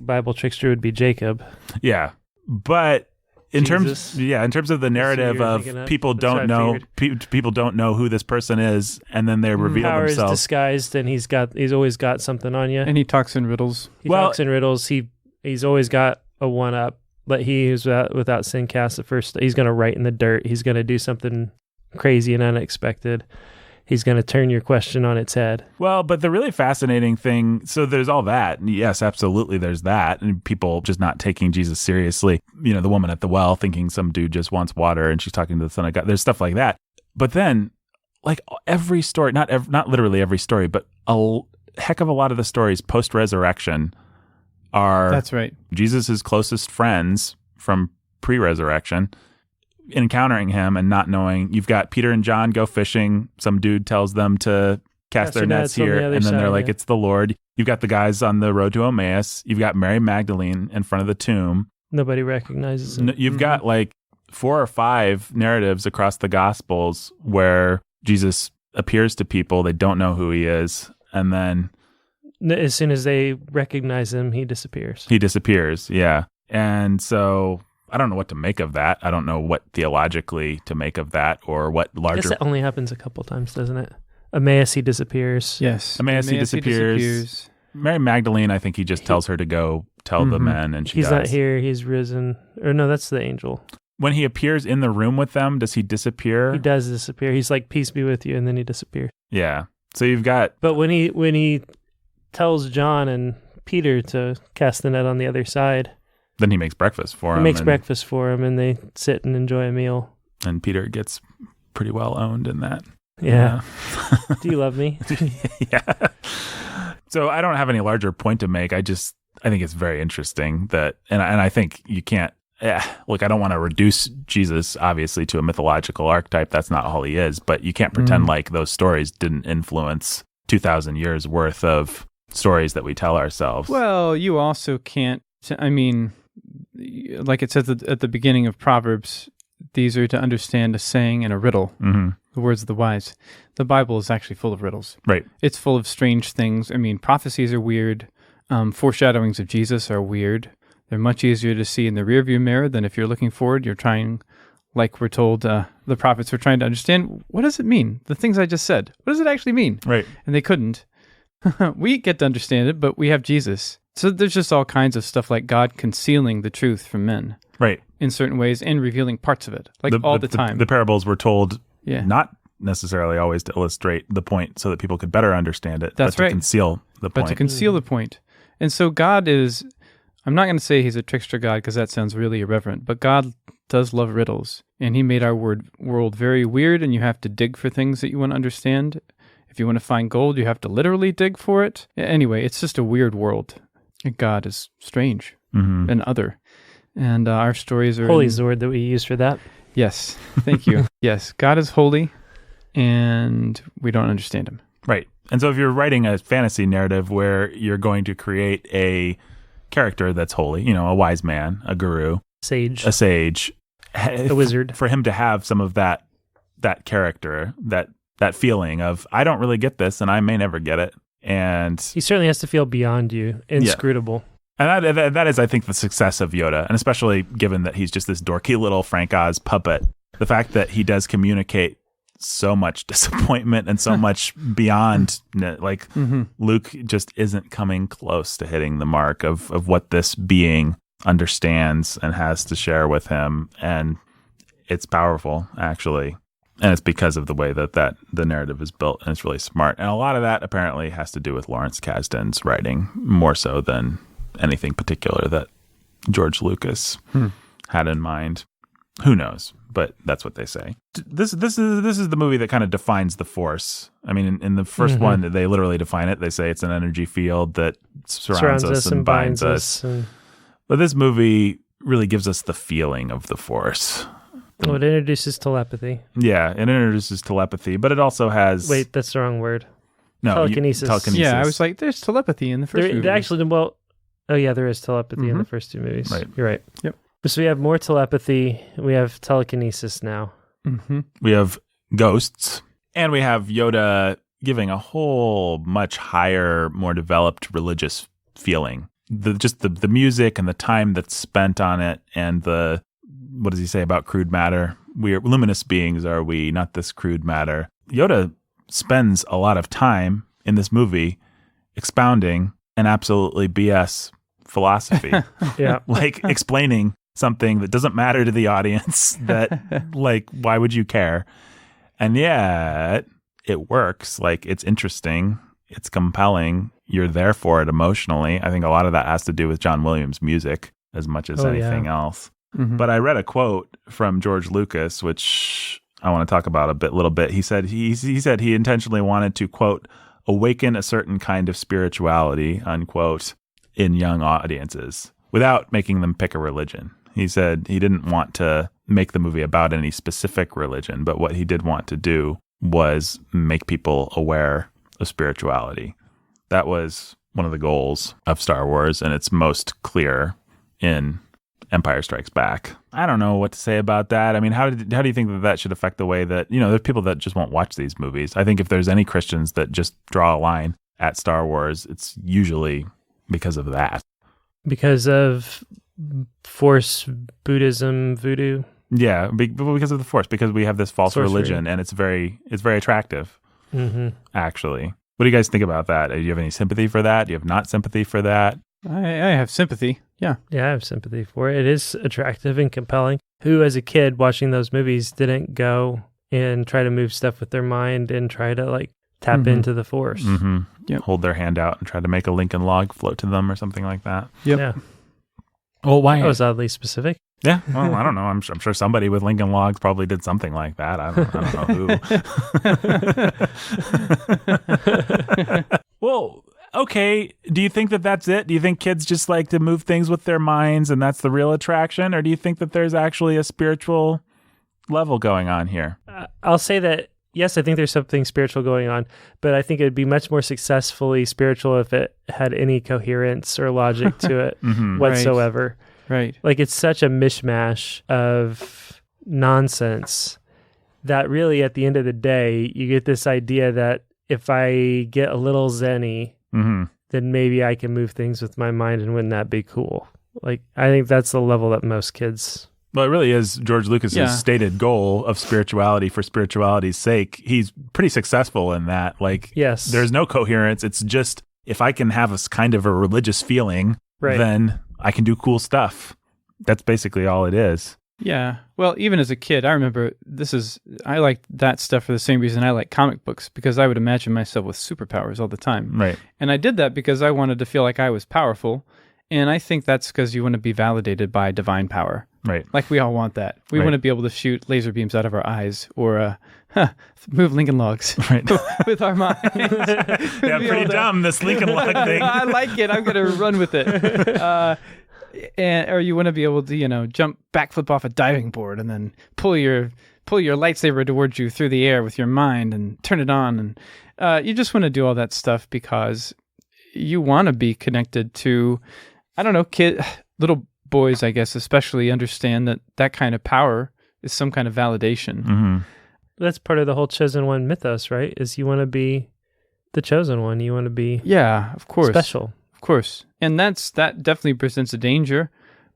Bible trickster would be Jacob. Yeah, but in terms of the narrative of people don't know who this person is, and then they reveal power themselves. Power is disguised, and he's always got something on you. And he talks in riddles. He's always got a one up. But he who's without sin casts the first. He's going to write in the dirt. He's going to do something crazy and unexpected. He's going to turn your question on its head. Well, but the really fascinating thing, so there's all that. Yes, absolutely, there's that. And people just not taking Jesus seriously. You know, the woman at the well thinking some dude just wants water and she's talking to the Son of God. There's stuff like that. But then, like every story, not literally every story, but a heck of a lot of the stories post-resurrection are that's right. Jesus' closest friends from pre-resurrection encountering him and not knowing. You've got Peter and John go fishing. Some dude tells them to cast their nets here, and then they're like, it's the Lord. You've got the guys on the road to Emmaus. You've got Mary Magdalene in front of the tomb. Nobody recognizes him. You've got like 4 or 5 narratives across the Gospels where Jesus appears to people. They don't know who he is. And then as soon as they recognize him, he disappears. Yeah. And so I don't know what to make of that. I don't know what theologically to make of that, or what larger. I guess that only happens a couple times, doesn't it? Emmaus, he disappears. Yes. Emmaus, he disappears. Mary Magdalene, I think he just tells her to go tell the men, and he's not here. He's risen. Or no, that's the angel. When he appears in the room with them, does he disappear? He does disappear. He's like, peace be with you, and then he disappears. Yeah. So you've got. But when he tells John and Peter to cast the net on the other side, then he makes breakfast for him. He makes breakfast for him, and they sit and enjoy a meal. And Peter gets pretty well owned in that. Yeah. Do you love me? Yeah. So I don't have any larger point to make. I think it's very interesting that, and I think you can't. Look, I don't want to reduce Jesus obviously to a mythological archetype. That's not all he is. But you can't pretend like those stories didn't influence 2,000 years worth of stories that we tell ourselves. Well, you also can't. I mean, like it says at the beginning of Proverbs, these are to understand a saying and a riddle, the words of the wise. The Bible is actually full of riddles. Right. It's full of strange things. I mean, prophecies are weird. Foreshadowings of Jesus are weird. They're much easier to see in the rearview mirror than if you're looking forward. You're trying, like we're told, the prophets were trying to understand, what does it mean? The things I just said. What does it actually mean? Right. And they couldn't. We get to understand it, but we have Jesus. So there's just all kinds of stuff like God concealing the truth from men. Right. In certain ways and revealing parts of it, like all the time. The parables were told not necessarily always to illustrate the point so that people could better understand it, That's but to conceal the point. But to conceal the point. And so God is, I'm not going to say he's a trickster God because that sounds really irreverent, but God does love riddles. And he made our world very weird, and you have to dig for things that you want to understand. If you want to find gold, you have to literally dig for it. Anyway, it's just a weird world. And God is strange and other. And our stories are... Holy is the word that we use for that. Yes. Thank you. Yes. God is holy, and we don't understand him. Right. And so if you're writing a fantasy narrative where you're going to create a character that's holy, a wise man, a guru, a sage, a wizard, for him to have some of that character, that that feeling of, I don't really get this and I may never get it. And he certainly has to feel beyond you, inscrutable. And that is, I think, the success of Yoda, and especially given that he's just this dorky little Frank Oz puppet. The fact that he does communicate so much disappointment and so much beyond, like Luke just isn't coming close to hitting the mark of what this being understands and has to share with him. And it's powerful, actually. And it's because of the way that the narrative is built, and it's really smart. And a lot of that apparently has to do with Lawrence Kasdan's writing, more so than anything particular that George Lucas had in mind. Who knows? But that's what they say. This is the movie that kind of defines the Force. I mean, in the first one, they literally define it. They say it's an energy field that surrounds us and binds us. But this movie really gives us the feeling of the Force. Well, it introduces telepathy. Yeah, it introduces telepathy, but it also has... Wait, that's the wrong word. No, telekinesis. Yeah, I was like, there's telepathy in the first movie. Actually, well, there is telepathy in the first two movies. Right. You're right. Yep. So we have more telepathy. We have telekinesis now. We have ghosts, and we have Yoda giving a whole much higher, more developed religious feeling. The music and the time that's spent on it, and what does he say about crude matter? We are luminous beings, are we? Not this crude matter. Yoda spends a lot of time in this movie expounding an absolutely BS philosophy. Like explaining something that doesn't matter to the audience, that like, why would you care? And yet it works. Like, it's interesting. It's compelling. You're there for it emotionally. I think a lot of that has to do with John Williams' music as much as anything else. But I read a quote from George Lucas, which I want to talk about a little bit. He said he intentionally wanted to, quote, awaken a certain kind of spirituality, unquote, in young audiences without making them pick a religion. He said he didn't want to make the movie about any specific religion, but what he did want to do was make people aware of spirituality. That was one of the goals of Star Wars, and it's most clear in Empire Strikes Back. I don't know what to say about that. I mean, how do you think that should affect the way that, there's people that just won't watch these movies? I think if there's any Christians that just draw a line at Star Wars, it's usually because of that. Because of Force, Buddhism, voodoo? Yeah, because of the Force, because we have this false religion, and it's very attractive, actually. What do you guys think about that? Do you have any sympathy for that? Do you have not sympathy for that? I have sympathy. Yeah, I have sympathy for it. It is attractive and compelling. Who, as a kid watching those movies, didn't go and try to move stuff with their mind and try to like tap into the Force? Hold their hand out and try to make a Lincoln log float to them or something like that. Yeah. Well, why? That was oddly specific. Yeah. Well, I don't know. I'm sure somebody with Lincoln logs probably did something like that. I don't know who. Well, okay. Do you think that that's it? Do you think kids just like to move things with their minds and that's the real attraction? Or do you think that there's actually a spiritual level going on here? I'll say that, yes, I think there's something spiritual going on, but I think it would be much more successfully spiritual if it had any coherence or logic to it whatsoever. Right. Like, it's such a mishmash of nonsense that really at the end of the day, you get this idea that if I get a little zen-y, then maybe I can move things with my mind, and wouldn't that be cool? Like, I think that's the level that most kids... Well, it really is George Lucas's stated goal of spirituality for spirituality's sake. He's pretty successful in that. Like, yes, there's no coherence. It's just, if I can have a kind of a religious feeling, then I can do cool stuff. That's basically all it is. Yeah. Well, even as a kid, I remember I like that stuff for the same reason I like comic books, because I would imagine myself with superpowers all the time. Right. And I did that because I wanted to feel like I was powerful. And I think that's because you want to be validated by divine power. Right. Like, we all want that. We want to be able to shoot laser beams out of our eyes or move Lincoln logs with our minds. Yeah, pretty dumb, this Lincoln log thing. I like it. I'm going to run with it. Or you want to be able to, jump, backflip off a diving board and then pull your lightsaber towards you through the air with your mind and turn it on. And you just want to do all that stuff because you want to be connected to, I don't know, little boys, I guess, especially understand that kind of power is some kind of validation. That's part of the whole chosen one mythos, right? Is you want to be the chosen one. You want to be of course. Special. Of course. And that definitely presents a danger,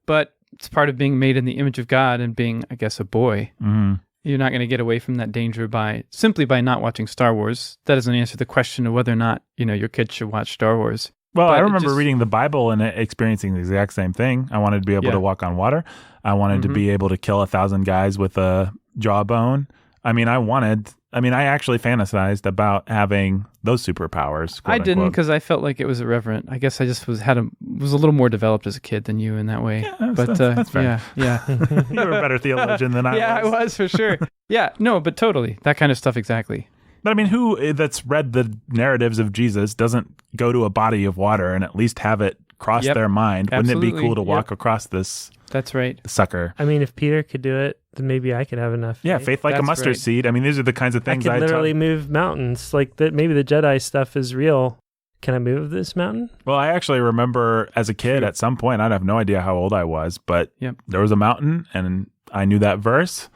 but it's part of being made in the image of God and being, I guess, a boy. Mm-hmm. You're not going to get away from that danger simply by not watching Star Wars. That doesn't answer the question of whether or not, your kids should watch Star Wars. Well, I remember reading the Bible and experiencing the exact same thing. I wanted to be able to walk on water. I wanted to be able to kill 1,000 guys with a jawbone. I actually fantasized about having those superpowers. I didn't, because I felt like it was irreverent. I guess I just was a little more developed as a kid than you in that way. Yeah, that's fair. Yeah. You were a better theologian than I was. Yeah, I was for sure. Yeah, no, but totally. That kind of stuff, exactly. But I mean, who that's read the narratives of Jesus doesn't go to a body of water and at least have it cross their mind? Absolutely. Wouldn't it be cool to walk across this? That's right. Sucker. I mean, if Peter could do it, then maybe I could have enough. Yeah, faith like a mustard seed. I mean, these are the kinds of things I could literally move mountains. Like that. Maybe the Jedi stuff is real. Can I move this mountain? Well, I actually remember as a kid at some point, I'd have no idea how old I was, but there was a mountain and I knew that verse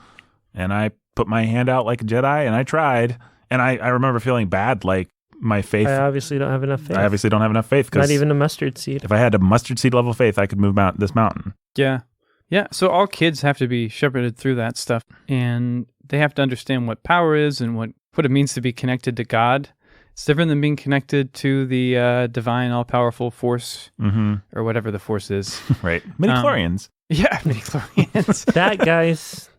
and I put my hand out like a Jedi and I tried. And I remember feeling bad, like my faith. I obviously don't have enough faith. I obviously don't have enough faith. Not even a mustard seed. If I had a mustard seed level faith, I could move this mountain. Yeah. Yeah. So all kids have to be shepherded through that stuff. And they have to understand what power is and what it means to be connected to God. It's different than being connected to the divine, all-powerful force or whatever the force is. Right. Midichlorians. Yeah, midichlorians. That, guys,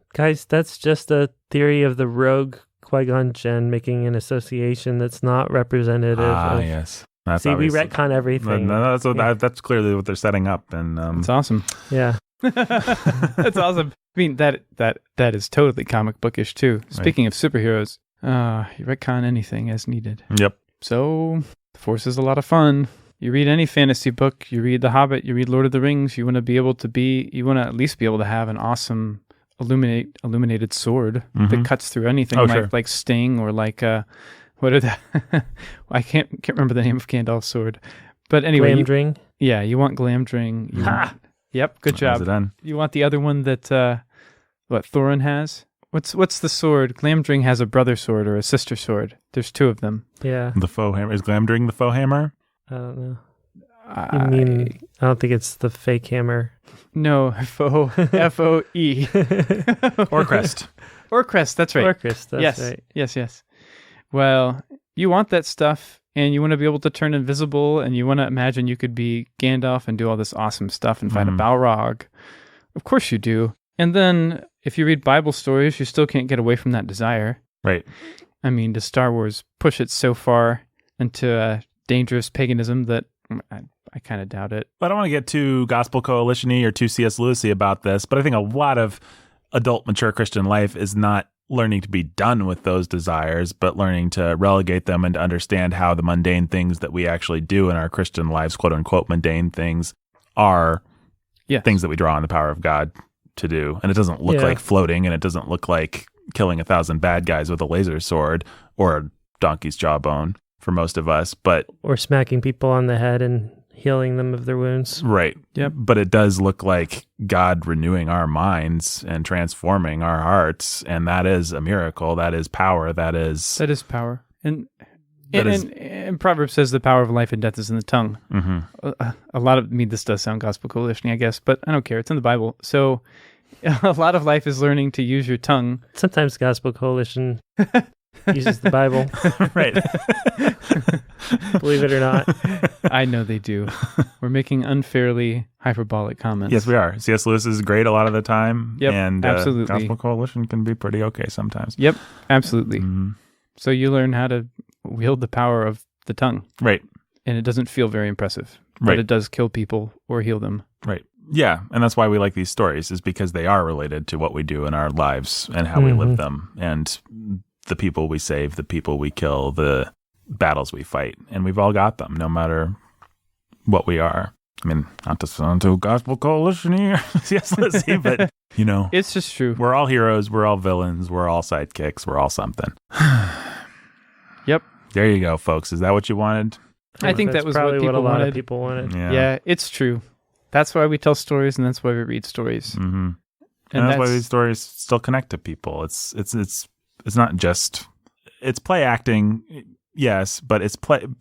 that's just a theory of the rogue Qui-Gon Jinn making an association that's not representative. Yes. That's we retcon everything. That's clearly what they're setting up, and it's awesome. Yeah, that's awesome. I mean, that is totally comic bookish too. Right. Speaking of superheroes, you retcon anything as needed. Yep. So the Force is a lot of fun. You read any fantasy book, you read The Hobbit, you read Lord of the Rings. You want to at least be able to have an awesome illuminated sword that cuts through anything, like Sting or like what are the I can't remember the name of Gandalf's sword, but anyway, Glamdring. You want Glamdring. Yep, good job. You want the other one that Thorin has? What's the sword? Glamdring has a brother sword or a sister sword. There's two of them. Yeah. The faux hammer. Is Glamdring the faux hammer? I don't know. I don't think it's the fake hammer. No, F-O-E. Orcrest. Orcrest, that's right. Orcrest, that's right. Yes. Well, you want that stuff, and you want to be able to turn invisible, and you want to imagine you could be Gandalf and do all this awesome stuff and fight a Balrog. Of course you do. And then, if you read Bible stories, you still can't get away from that desire. Right. I mean, does Star Wars push it so far into dangerous paganism that I kind of doubt it. I don't want to get too Gospel Coalition-y or too C.S. Lewis-y about this, but I think a lot of adult, mature Christian life is not learning to be done with those desires, but learning to relegate them and to understand how the mundane things that we actually do in our Christian lives, quote unquote, mundane things, are things that we draw on the power of God to do. And it doesn't look like floating, and it doesn't look like killing 1,000 bad guys with a laser sword or a donkey's jawbone for most of us, or smacking people on the head and healing them of their wounds. Right. Yep. But it does look like God renewing our minds and transforming our hearts, and that is a miracle. That is power. That is power. And Proverbs says the power of life and death is in the tongue. A lot of this does sound Gospel Coalition, I guess, but I don't care. It's in the Bible. So a lot of life is learning to use your tongue. Sometimes Gospel Coalition uses the Bible. Right. Believe it or not. I know they do. We're making unfairly hyperbolic comments. Yes, we are. C.S. Lewis is great a lot of the time. Yep, and absolutely. Gospel Coalition can be pretty okay sometimes. Yep, absolutely. So you learn how to wield the power of the tongue. Right. And it doesn't feel very impressive. But it does kill people or heal them. Right. Yeah, and that's why we like these stories, is because they are related to what we do in our lives and how we live them, and the people we save, the people we kill, the battles we fight, and we've all got them, no matter what we are. I mean, not to sound too Gospel Coalition here, yes, let's see, but it's just true. We're all heroes, we're all villains, we're all sidekicks, we're all something. Yep. There you go, folks. Is that what you wanted? I think that was probably what a lot wanted. of people wanted. Yeah, it's true. That's why we tell stories, and that's why we read stories. And that's why these stories still connect to people. It's it's not just, it's play acting. Yes, but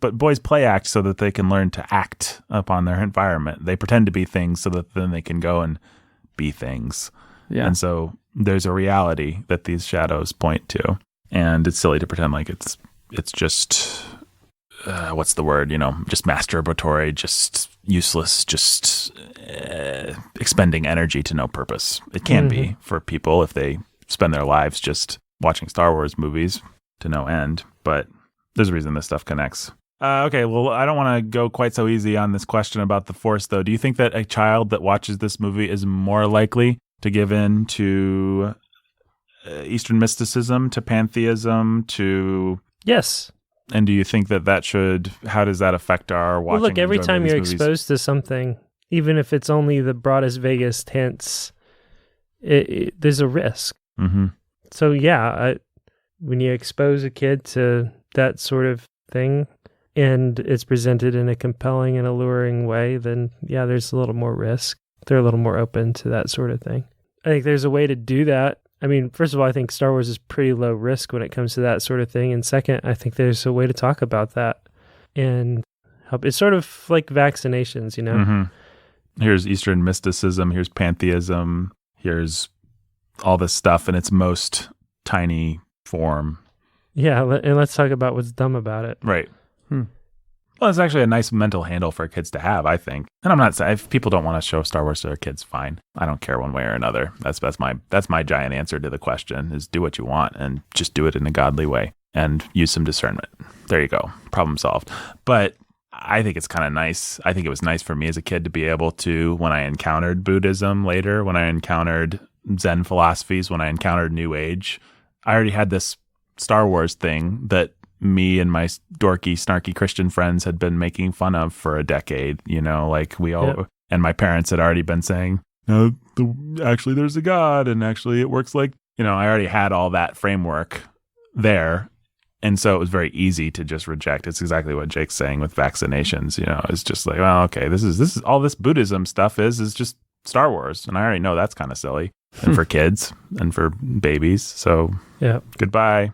but boys play act so that they can learn to act upon their environment. They pretend to be things so that then they can go and be things. Yeah. And so there's a reality that these shadows point to. And it's silly to pretend like it's just, what's the word, just masturbatory, just useless, just expending energy to no purpose. It can be for people if they spend their lives just watching Star Wars movies to no end, but there's a reason this stuff connects. Okay, well, I don't want to go quite so easy on this question about the Force, though. Do you think that a child that watches this movie is more likely to give in to Eastern mysticism, to pantheism, to... Yes. And do you think that should... How does that affect our watching? Well, look, every time you're exposed to something, even if it's only the broadest, vaguest hints, there's a risk. Mm-hmm. So, yeah, when you expose a kid to that sort of thing and it's presented in a compelling and alluring way, then yeah, there's a little more risk. They're a little more open to that sort of thing. I think there's a way to do that. I mean, first of all, I think Star Wars is pretty low risk when it comes to that sort of thing. And second, I think there's a way to talk about that and help. It's sort of like vaccinations, Mm-hmm. Here's Eastern mysticism, here's pantheism, here's all this stuff in its most tiny form. Yeah, and let's talk about what's dumb about it. Right. Well, it's actually a nice mental handle for kids to have, I think. And I'm not saying if people don't want to show Star Wars to their kids, fine. I don't care one way or another. That's my giant answer to the question: is do what you want and just do it in a godly way and use some discernment. There you go, problem solved. But I think it's kind of nice. I think it was nice for me as a kid to be able to, when I encountered Buddhism later, when I encountered Zen philosophies, when I encountered New Age, I already had this Star Wars thing that me and my dorky, snarky Christian friends had been making fun of for a decade, like we all, yep. And my parents had already been saying, no, actually there's a God, and actually it works like, I already had all that framework there. And so it was very easy to just reject. It's exactly what Jake's saying with vaccinations, it's just like, well, okay, this is all this Buddhism stuff is just Star Wars. And I already know that's kind of silly. And for kids and for babies. So yeah, goodbye.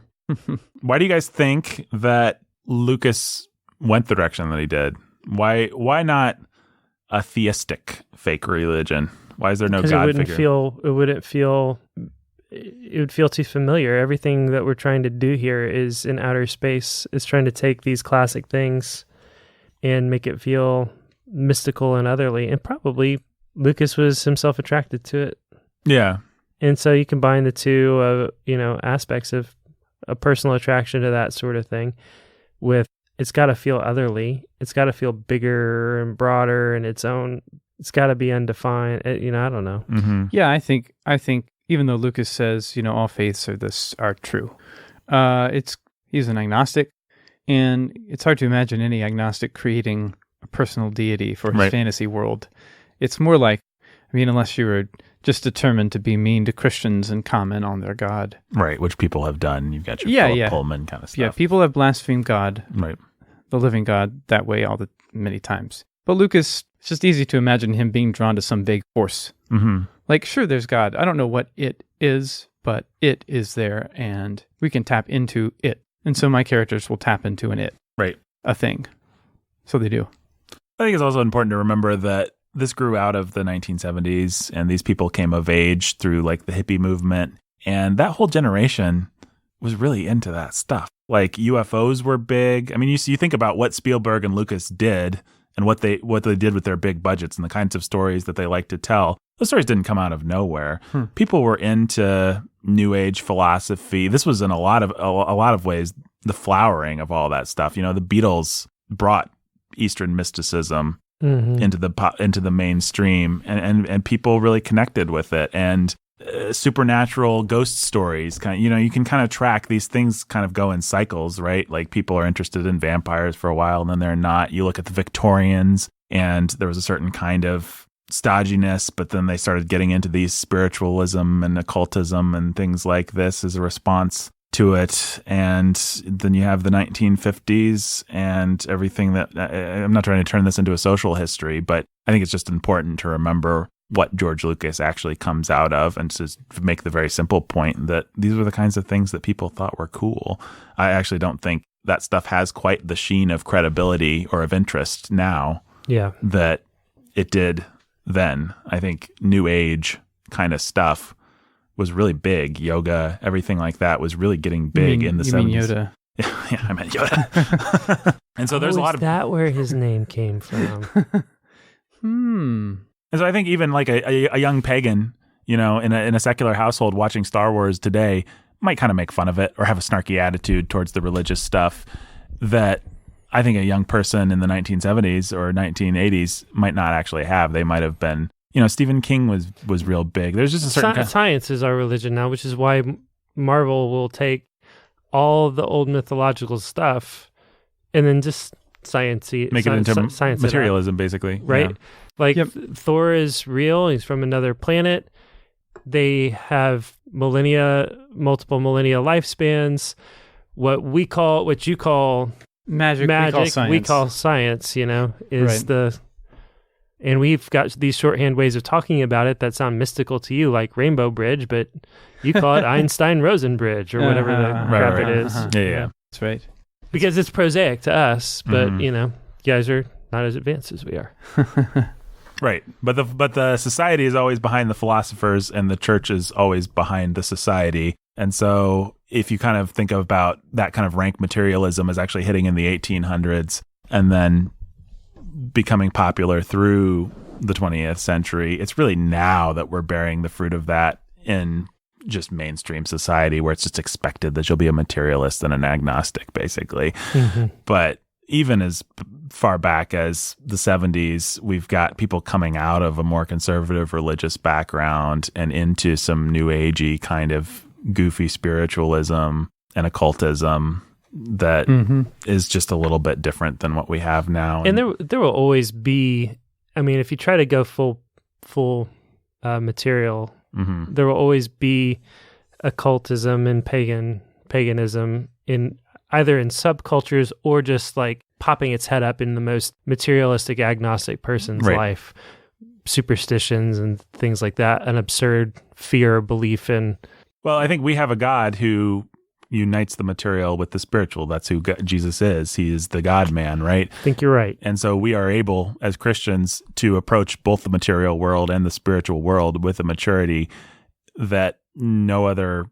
Why do you guys think that Lucas went the direction that he did? Why not a theistic fake religion? Why is there no God figure? It would feel too familiar. Everything that we're trying to do here is in outer space. It's trying to take these classic things and make it feel mystical and otherly. And probably Lucas was himself attracted to it. Yeah. And so you combine the two, aspects of a personal attraction to that sort of thing with it's got to feel otherly. It's got to feel bigger and broader and its own. It's got to be undefined. I don't know. Mm-hmm. Yeah, I think even though Lucas says, all faiths are true, he's an agnostic, and it's hard to imagine any agnostic creating a personal deity for his fantasy world. It's more like, unless you were just determined to be mean to Christians and comment on their God. Right, which people have done. You've got your Philip Pullman kind of stuff. Yeah, people have blasphemed God, right, the living God, that way many times. But Lucas, it's just easy to imagine him being drawn to some big force. Mm-hmm. Like, sure, there's God. I don't know what it is, but it is there, and we can tap into it. And so my characters will tap into an it. Right. A thing. So they do. I think it's also important to remember that this grew out of the 1970s, and these people came of age through like the hippie movement, and that whole generation was really into that stuff. Like UFOs were big. You think about what Spielberg and Lucas did and what they did with their big budgets and the kinds of stories that they like to tell. Those stories didn't come out of nowhere. People were into New Age philosophy. This was in a lot of ways the flowering of all that stuff. The Beatles brought Eastern mysticism into the mainstream, and people really connected with it. And supernatural ghost stories, you can kind of track these things, kind of go in cycles, right? Like people are interested in vampires for a while, and then they're not. You look at the Victorians, and there was a certain kind of stodginess, but then they started getting into these spiritualism and occultism and things like this as a response to it. And then you have the 1950s and everything that I'm not trying to turn this into a social history, but I think it's just important to remember what George Lucas actually comes out of, and to make the very simple point that these were the kinds of things that people thought were cool. I actually don't think that stuff has quite the sheen of credibility or of interest now that it did then. I think New Age kind of stuff was really big. Yoga, everything like that was really getting big in the 70s. You mean Yoda? Yeah, I meant Yoda. And so there's a lot of... Is that where his name came from? And so I think even like a young pagan, in a secular household watching Star Wars today might kind of make fun of it or have a snarky attitude towards the religious stuff that I think a young person in the 1970s or 1980s might not actually have. They might have been, Stephen King was real big. There's just a certain science is our religion now, which is why Marvel will take all the old mythological stuff and then just make it into science materialism, basically. Right? Yeah. Thor is real. He's from another planet. They have multiple millennia lifespans. What you call magic we call science, is right. And we've got these shorthand ways of talking about it that sound mystical to you, like Rainbow Bridge, but you call it Einstein-Rosen Bridge or whatever the crap it is. Yeah. That's right. Because it's prosaic to us, but, you guys are not as advanced as we are. Right. But the society is always behind the philosophers and the church is always behind the society. And so if you kind of think about that kind of rank materialism as actually hitting in the 1800s and then becoming popular through the 20th century, it's really now that we're bearing the fruit of that in just mainstream society, where it's just expected that you'll be a materialist and an agnostic, basically. But even as far back as the 70s, we've got people coming out of a more conservative religious background and into some new agey kind of goofy spiritualism and occultism that is just a little bit different than what we have now. And there will always be, if you try to go full material, there will always be occultism and paganism in either in subcultures or just like popping its head up in the most materialistic agnostic person's life. Superstitions and things like that, an absurd fear or belief in. Well, I think we have a God who unites the material with the spiritual. That's who Jesus is. He is the God-man, right? I think you're right. And so we are able, as Christians, to approach both the material world and the spiritual world with a maturity that no other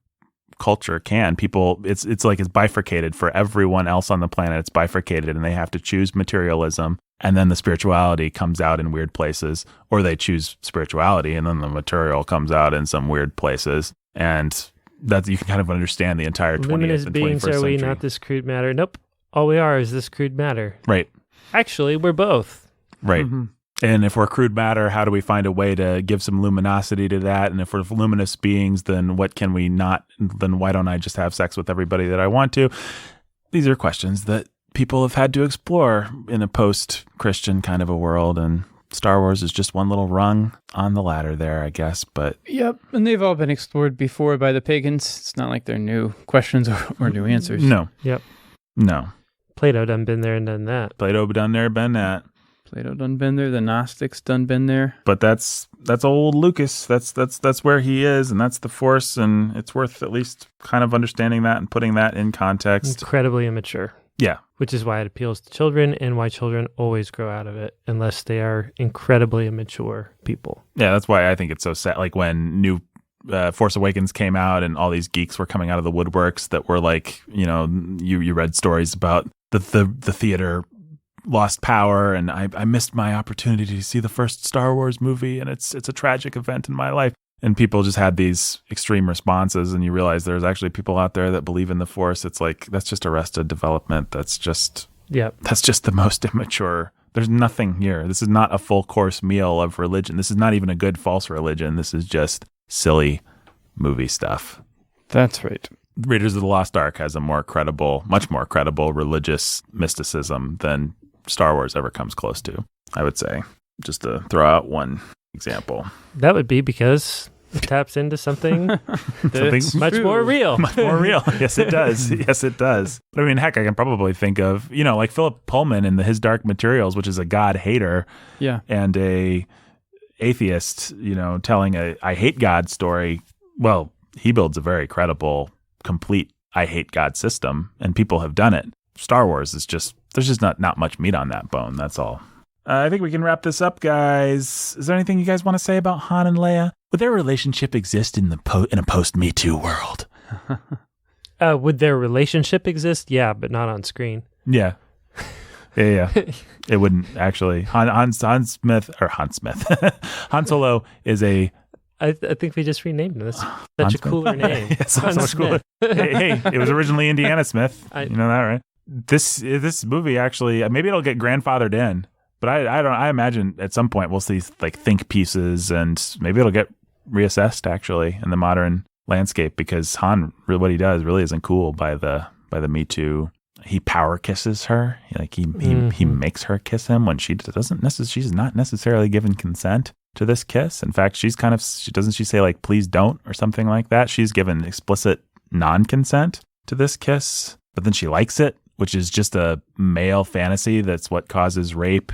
culture can. People, it's like it's bifurcated for everyone else on the planet. It's bifurcated, and they have to choose materialism, and then the spirituality comes out in weird places, or they choose spirituality, and then the material comes out in some weird places. And that you can kind of understand the entire 20th Luminous and 21st beings century. are we, not this crude matter. Nope. All we are is this crude matter. Right. Actually, we're both. Right. And if we're crude matter, how do we find a way to give some luminosity to that? And if we're luminous beings, then what can we not? Then why don't I just have sex with everybody that I want to? These are questions that people have had to explore in a post-Christian kind of a world, and Star Wars is just one little rung on the ladder there, I guess. But yep, and they've all been explored before by the pagans. It's not like they're new questions or new answers. No. Yep. No. Plato done been there and done that. Plato done there, been that. Plato done been there. The Gnostics done been there. But that's old Lucas. That's where he is, and that's the Force, and it's worth at least kind of understanding that and putting that in context. Incredibly immature. Yeah. Which is why it appeals to children and why children always grow out of it unless they are incredibly immature people. Yeah, that's why I think it's so sad. Like when new Force Awakens came out and all these geeks were coming out of the woodworks that were like, you read stories about the theater lost power, and I missed my opportunity to see the first Star Wars movie, and it's a tragic event in my life. And people just had these extreme responses, and you realize there's actually people out there that believe in the Force. It's like, that's just arrested development. That's just the most immature. There's nothing here. This is not a full course meal of religion. This is not even a good false religion. This is just silly movie stuff. That's right. Raiders of the Lost Ark has a much more credible religious mysticism than Star Wars ever comes close to, I would say, just to throw out one example. That would be because it taps into something much more real. Much more real. Yes, it does. Yes, it does. But I mean, heck, I can probably think of, like Philip Pullman in His Dark Materials, which is a God hater. Yeah. And atheist, telling a I hate God story, well, he builds a very credible, complete I hate God system, and people have done it. Star Wars is there's just not much meat on that bone. That's all. I think we can wrap this up, guys. Is there anything you guys want to say about Han and Leia? Would their relationship exist in a post-Me Too world? Would their relationship exist? Yeah, but not on screen. Yeah. Yeah. It wouldn't actually. Han Smith. Han Solo is a... I think we just renamed this. Such a cooler name. Yeah, so much cooler. Hey, it was originally Indiana Smith. You know that, right? This movie actually, maybe it'll get grandfathered in. But I imagine at some point we'll see like think pieces, and maybe it'll get reassessed actually in the modern landscape, because Han, what he does really isn't cool by the Me Too. He power kisses her, like he makes her kiss him when she's not necessarily given consent to this kiss. In fact, doesn't she say like please don't or something like that? She's given explicit non-consent to this kiss, but then she likes it, which is just a male fantasy that's what causes rape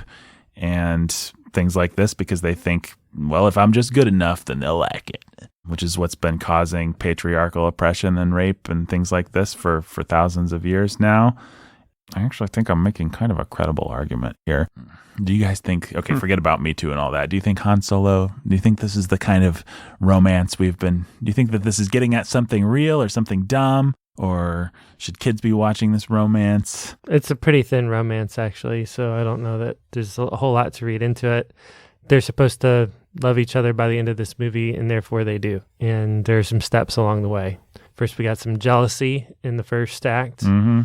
and things like this, because they think, well, if I'm just good enough, then they'll like it, which is what's been causing patriarchal oppression and rape and things like this for thousands of years now. I actually think I'm making kind of a credible argument here. Do you guys think, forget about Me Too and all that. Do you think Han Solo, do you think this is the kind of romance do you think that this is getting at something real or something dumb? Or should kids be watching this romance? It's a pretty thin romance, actually, so I don't know that there's a whole lot to read into it. They're supposed to love each other by the end of this movie, and therefore they do. And there are some steps along the way. First, we got some jealousy in the first act. Mm-hmm.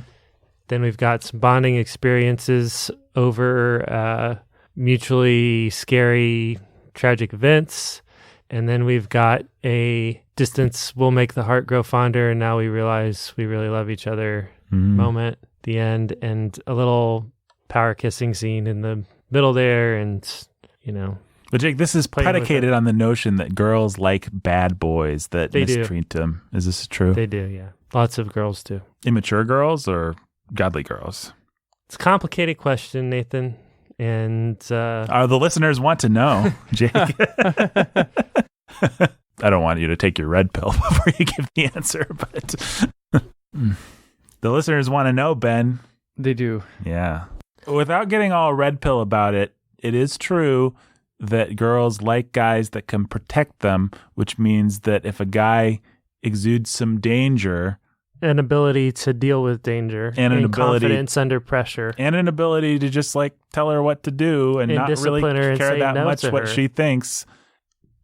Then we've got some bonding experiences over mutually scary, tragic events. And then we've got a distance will make the heart grow fonder, and now we realize we really love each other moment, the end, and a little power kissing scene in the middle there, and, But Jake, this is predicated on the notion that girls like bad boys that mistreat them. Is this true? They do, yeah. Lots of girls do. Immature girls or godly girls? It's a complicated question, Nathan. And the listeners want to know, Jake. I don't want you to take your red pill before you give the answer, but the listeners want to know, Ben. They do. Yeah. Without getting all red pill about it, it is true that girls like guys that can protect them, which means that if a guy exudes some danger, an ability to deal with danger and confidence under pressure, and an ability to just like tell her what to do and not really care that much what she thinks.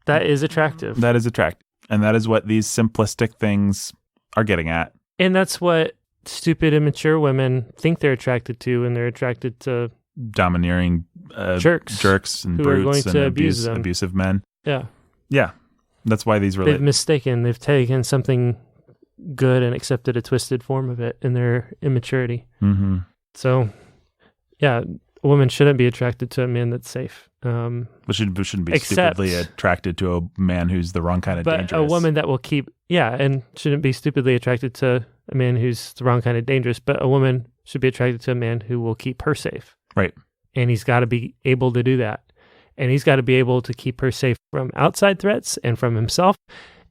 That is attractive. That is attractive. And that is what these simplistic things are getting at. And that's what stupid, immature women think they're attracted to, and they're attracted to domineering jerks and who brutes are going and to abusive men. Yeah. Yeah. That's why they've taken something good and accepted a twisted form of it in their immaturity. Mm-hmm. So, yeah, a woman shouldn't be attracted to a man that's safe. But shouldn't be stupidly attracted to a man who's the wrong kind of dangerous. But a woman that will and shouldn't be stupidly attracted to a man who's the wrong kind of dangerous. But a woman should be attracted to a man who will keep her safe. Right. And he's got to be able to do that. And he's got to be able to keep her safe from outside threats and from himself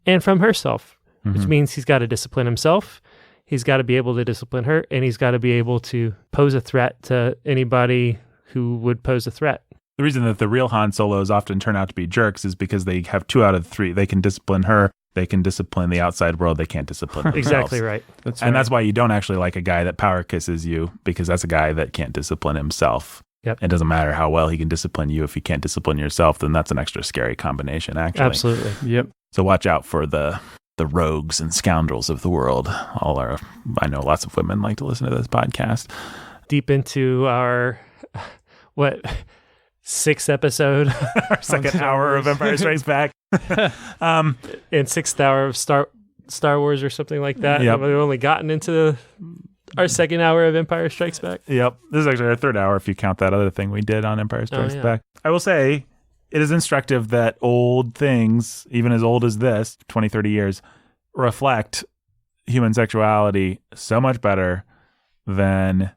and from herself, which means he's got to discipline himself. He's got to be able to discipline her, and he's got to be able to pose a threat to anybody who would pose a threat. The reason that the real Han Solos often turn out to be jerks is because they have 2 out of 3. They can discipline her. They can discipline the outside world. They can't discipline themselves. Exactly right. That's why you don't actually like a guy that power kisses you, because that's a guy that can't discipline himself. Yep. It doesn't matter how well he can discipline you. If he can't discipline yourself, then that's an extra scary combination, actually. Absolutely. Yep. So watch out for the rogues and scoundrels of the world. I know lots of women like to listen to this podcast. Deep into our, 6th episode? Our second hour of Empire Strikes Back. And 6th hour of Star Wars or something like that. Yep. We've only gotten into our 2nd hour of Empire Strikes Back. Yep. This is actually our 3rd hour if you count that other thing we did on Empire Strikes Back. I will say, it is instructive that old things, even as old as this, 20, 30 years, reflect human sexuality so much better than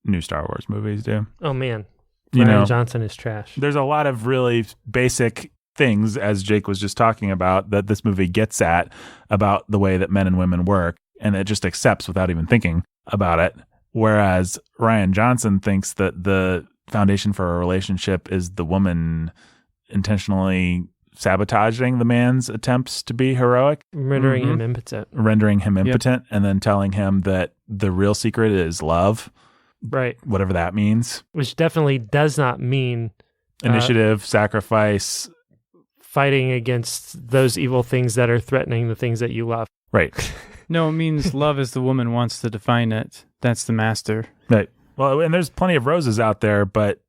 new Star Wars movies do. Oh, man. Rian Johnson is trash. There's a lot of really basic things, as Jake was just talking about, that this movie gets at about the way that men and women work, and it just accepts without even thinking about it. Whereas Rian Johnson thinks that the foundation for a relationship is the woman intentionally sabotaging the man's attempts to be heroic. Rendering him impotent. Yep. And then telling him that the real secret is love. Right. Whatever that means. Which definitely does not mean initiative, sacrifice. Fighting against those evil things that are threatening the things that you love. Right. No, it means love as the woman wants to define it. That's the master. Right. Well, and there's plenty of roses out there, but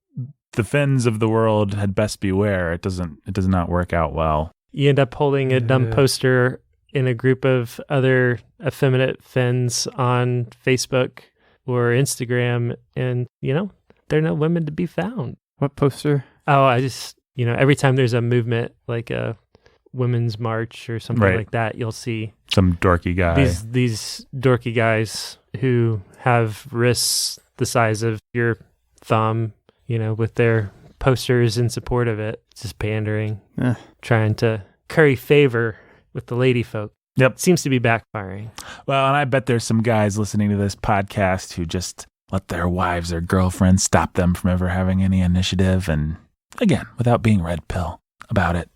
the Finns of the world had best beware. It does not work out well. You end up holding a dumb poster in a group of other effeminate Finns on Facebook or Instagram, and, there are no women to be found. What poster? Oh, every time there's a movement, like a women's march or something like that, you'll see some dorky guy. These dorky guys who have wrists the size of your thumb, with their posters in support of it, just pandering, trying to curry favor with the lady folk. Yep. Seems to be backfiring. Well, and I bet there's some guys listening to this podcast who just let their wives or girlfriends stop them from ever having any initiative. And again, without being red pill about it,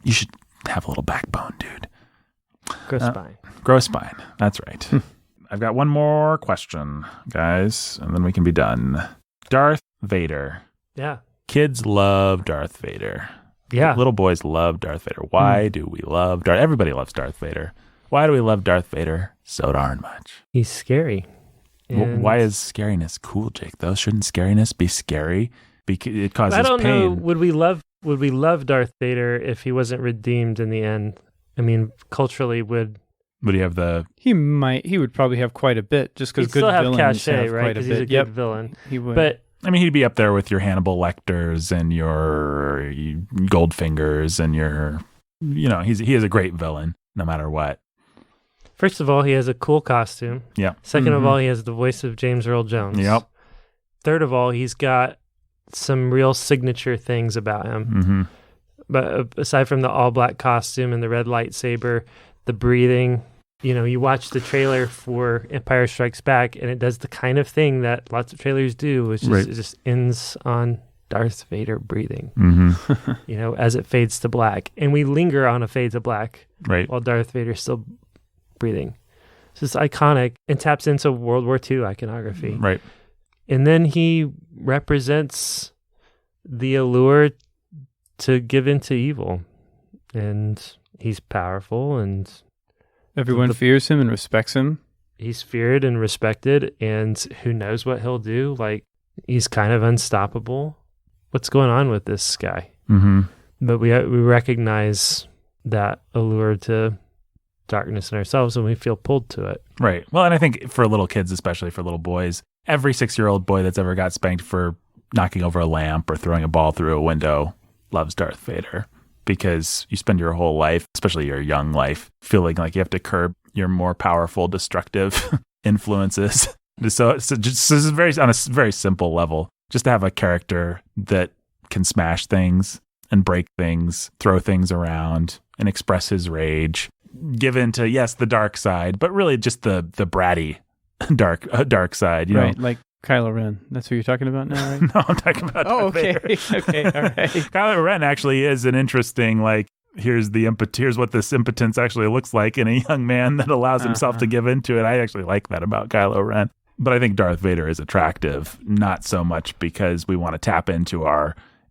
you should have a little backbone, dude. Grow spine. Grow spine. That's right. I've got one more question, guys, and then we can be done. Darth Vader. Yeah. Kids love Darth Vader. Yeah. Little boys love Darth Vader. Why do we love Darth? Everybody loves Darth Vader. Why do we love Darth Vader so darn much? He's scary. Why is scariness cool, Jake? Though shouldn't scariness be scary? Because it causes pain. I don't know. Would we love Darth Vader if he wasn't redeemed in the end? I mean, culturally, would he have the? He would probably have quite a bit, just because good villains have cachet, have right? Quite a Because bit. he's a good villain. He would. But I mean, he'd be up there with your Hannibal Lecters and your Goldfingers and your, he is a great villain no matter what. First of all, he has a cool costume. Yeah. Second of all, he has the voice of James Earl Jones. Yep. Third of all, he's got some real signature things about him. Mm-hmm. But aside from the all-black costume and the red lightsaber, the breathing, you watch the trailer for Empire Strikes Back, and it does the kind of thing that lots of trailers do, which is it just ends on Darth Vader breathing, as it fades to black. And we linger on a fade to black while Darth Vader's still breathing. It's just iconic and taps into World War II iconography. Right. And then he represents the allure to give into evil. And he's powerful, and everyone fears him and respects him. He's feared and respected, and who knows what he'll do. Like, he's kind of unstoppable. What's going on with this guy? Mm-hmm. But we recognize that allure to darkness in ourselves, and we feel pulled to it. Right. Well, and I think for little kids, especially for little boys, every 6-year-old boy that's ever got spanked for knocking over a lamp or throwing a ball through a window loves Darth Vader, because you spend your whole life, especially your young life, feeling like you have to curb your more powerful, destructive influences. So just on a very simple level, just to have a character that can smash things and break things, throw things around, and express his rage, give in to, yes, the dark side, but really just the bratty dark side, right? Like Kylo Ren. That's who you're talking about now, right? No, I'm talking about Darth Vader. Okay, all right. Kylo Ren actually is an interesting, here's what this impotence actually looks like in a young man that allows himself to give into it. I actually like that about Kylo Ren. But I think Darth Vader is attractive, not so much because we want to tap into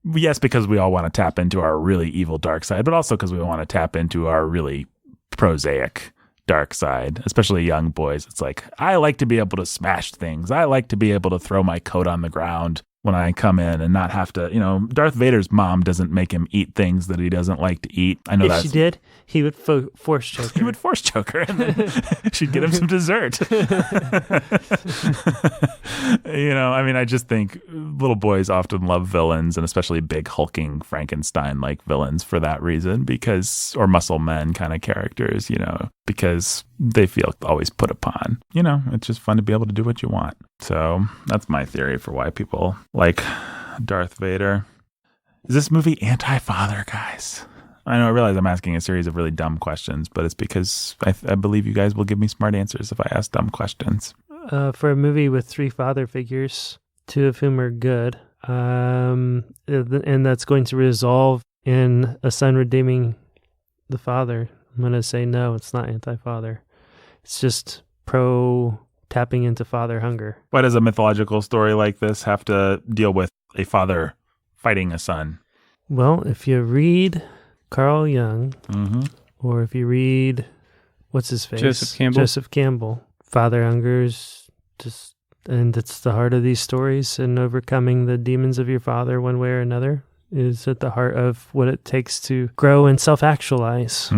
because we all want to tap into our really evil dark side, but also because we want to tap into our really prosaic dark side, especially young boys. It's like, I like to be able to smash things. I like to be able to throw my coat on the ground when I come in and not have to, Darth Vader's mom doesn't make him eat things that he doesn't like to eat. I know that. If she did, he would force choke her. He would force choke her, and then she'd get him some dessert. I just think little boys often love villains, and especially big hulking Frankenstein-like villains for that reason, or muscle men kind of characters, because they feel always put upon. It's just fun to be able to do what you want. So that's my theory for why people like Darth Vader. Is this movie anti-father, guys? I know I realize I'm asking a series of really dumb questions, but it's because I believe you guys will give me smart answers if I ask dumb questions. For a movie with 3 father figures, 2 of whom are good, and that's going to resolve in a son redeeming the father, I'm going to say no, it's not anti-father. It's just tapping into father hunger. Why does a mythological story like this have to deal with a father fighting a son? Well, if you read Carl Jung, or if you read, what's his face? Joseph Campbell. Father hunger's just, and it's the heart of these stories, and overcoming the demons of your father one way or another is at the heart of what it takes to grow and self-actualize.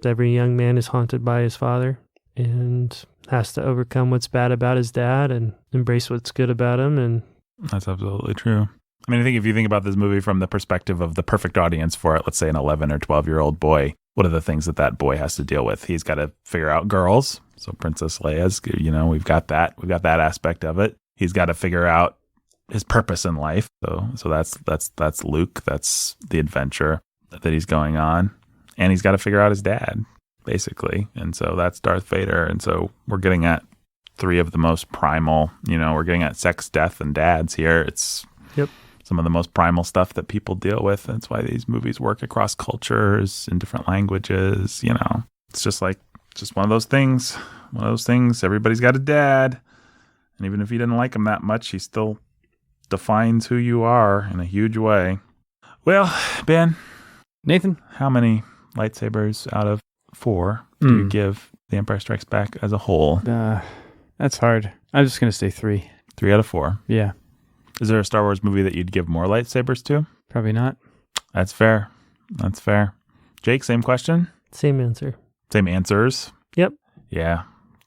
Every young man is haunted by his father and has to overcome what's bad about his dad and embrace what's good about him. And that's absolutely true. I mean, I think if you think about this movie from the perspective of the perfect audience for it, let's say an 11 or 12-year-old boy, what are the things that boy has to deal with? He's got to figure out girls. So Princess Leia's, we've got that. We've got that aspect of it. He's got to figure out his purpose in life. So that's Luke. That's the adventure that he's going on. And he's got to figure out his dad, basically. And so that's Darth Vader. And so we're getting at 3 of the most primal, we're getting at sex, death, and dads here. It's some of the most primal stuff that people deal with. That's why these movies work across cultures in different languages. It's just one of those things. Everybody's got a dad. And even if you didn't like him that much, he still defines who you are in a huge way. Well, Ben. Nathan. How many lightsabers out of 4 do you give The Empire Strikes Back as a whole? That's hard. I'm just going to say 3. 3 out of 4. Yeah. Is there a Star Wars movie that you'd give more lightsabers to? Probably not. That's fair. Jake, same question? Same answer. Same answers? Yep. Yeah.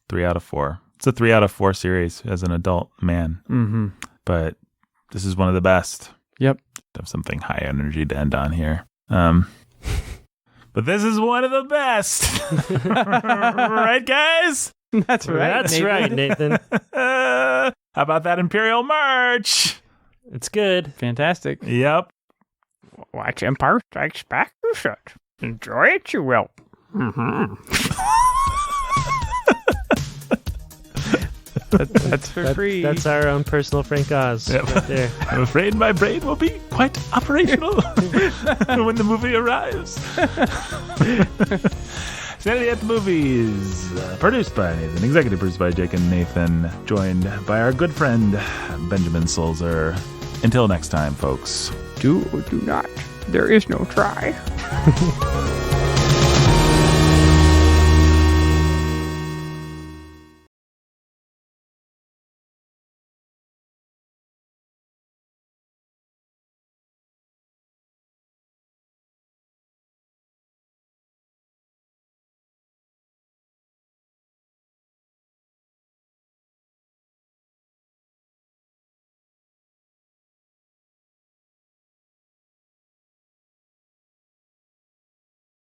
3 out of 4. It's a 3 out of 4 series as an adult man. But this is one of the best. Yep. Have something high energy to end on here. But this is one of the best. Right, guys? That's right. That's right, Nathan. How about that Imperial March? It's good. Fantastic. Yep. Watch Empire Strikes Back, you should. Enjoy it, you will. That's for free. That's our own personal Frank Oz right there. I'm afraid my brain will be quite operational when the movie arrives. Sanity at the Movies, produced by Nathan, executive produced by Jake and Nathan, joined by our good friend Benjamin Sulzer. Until next time, folks. Do or do not. There is no try.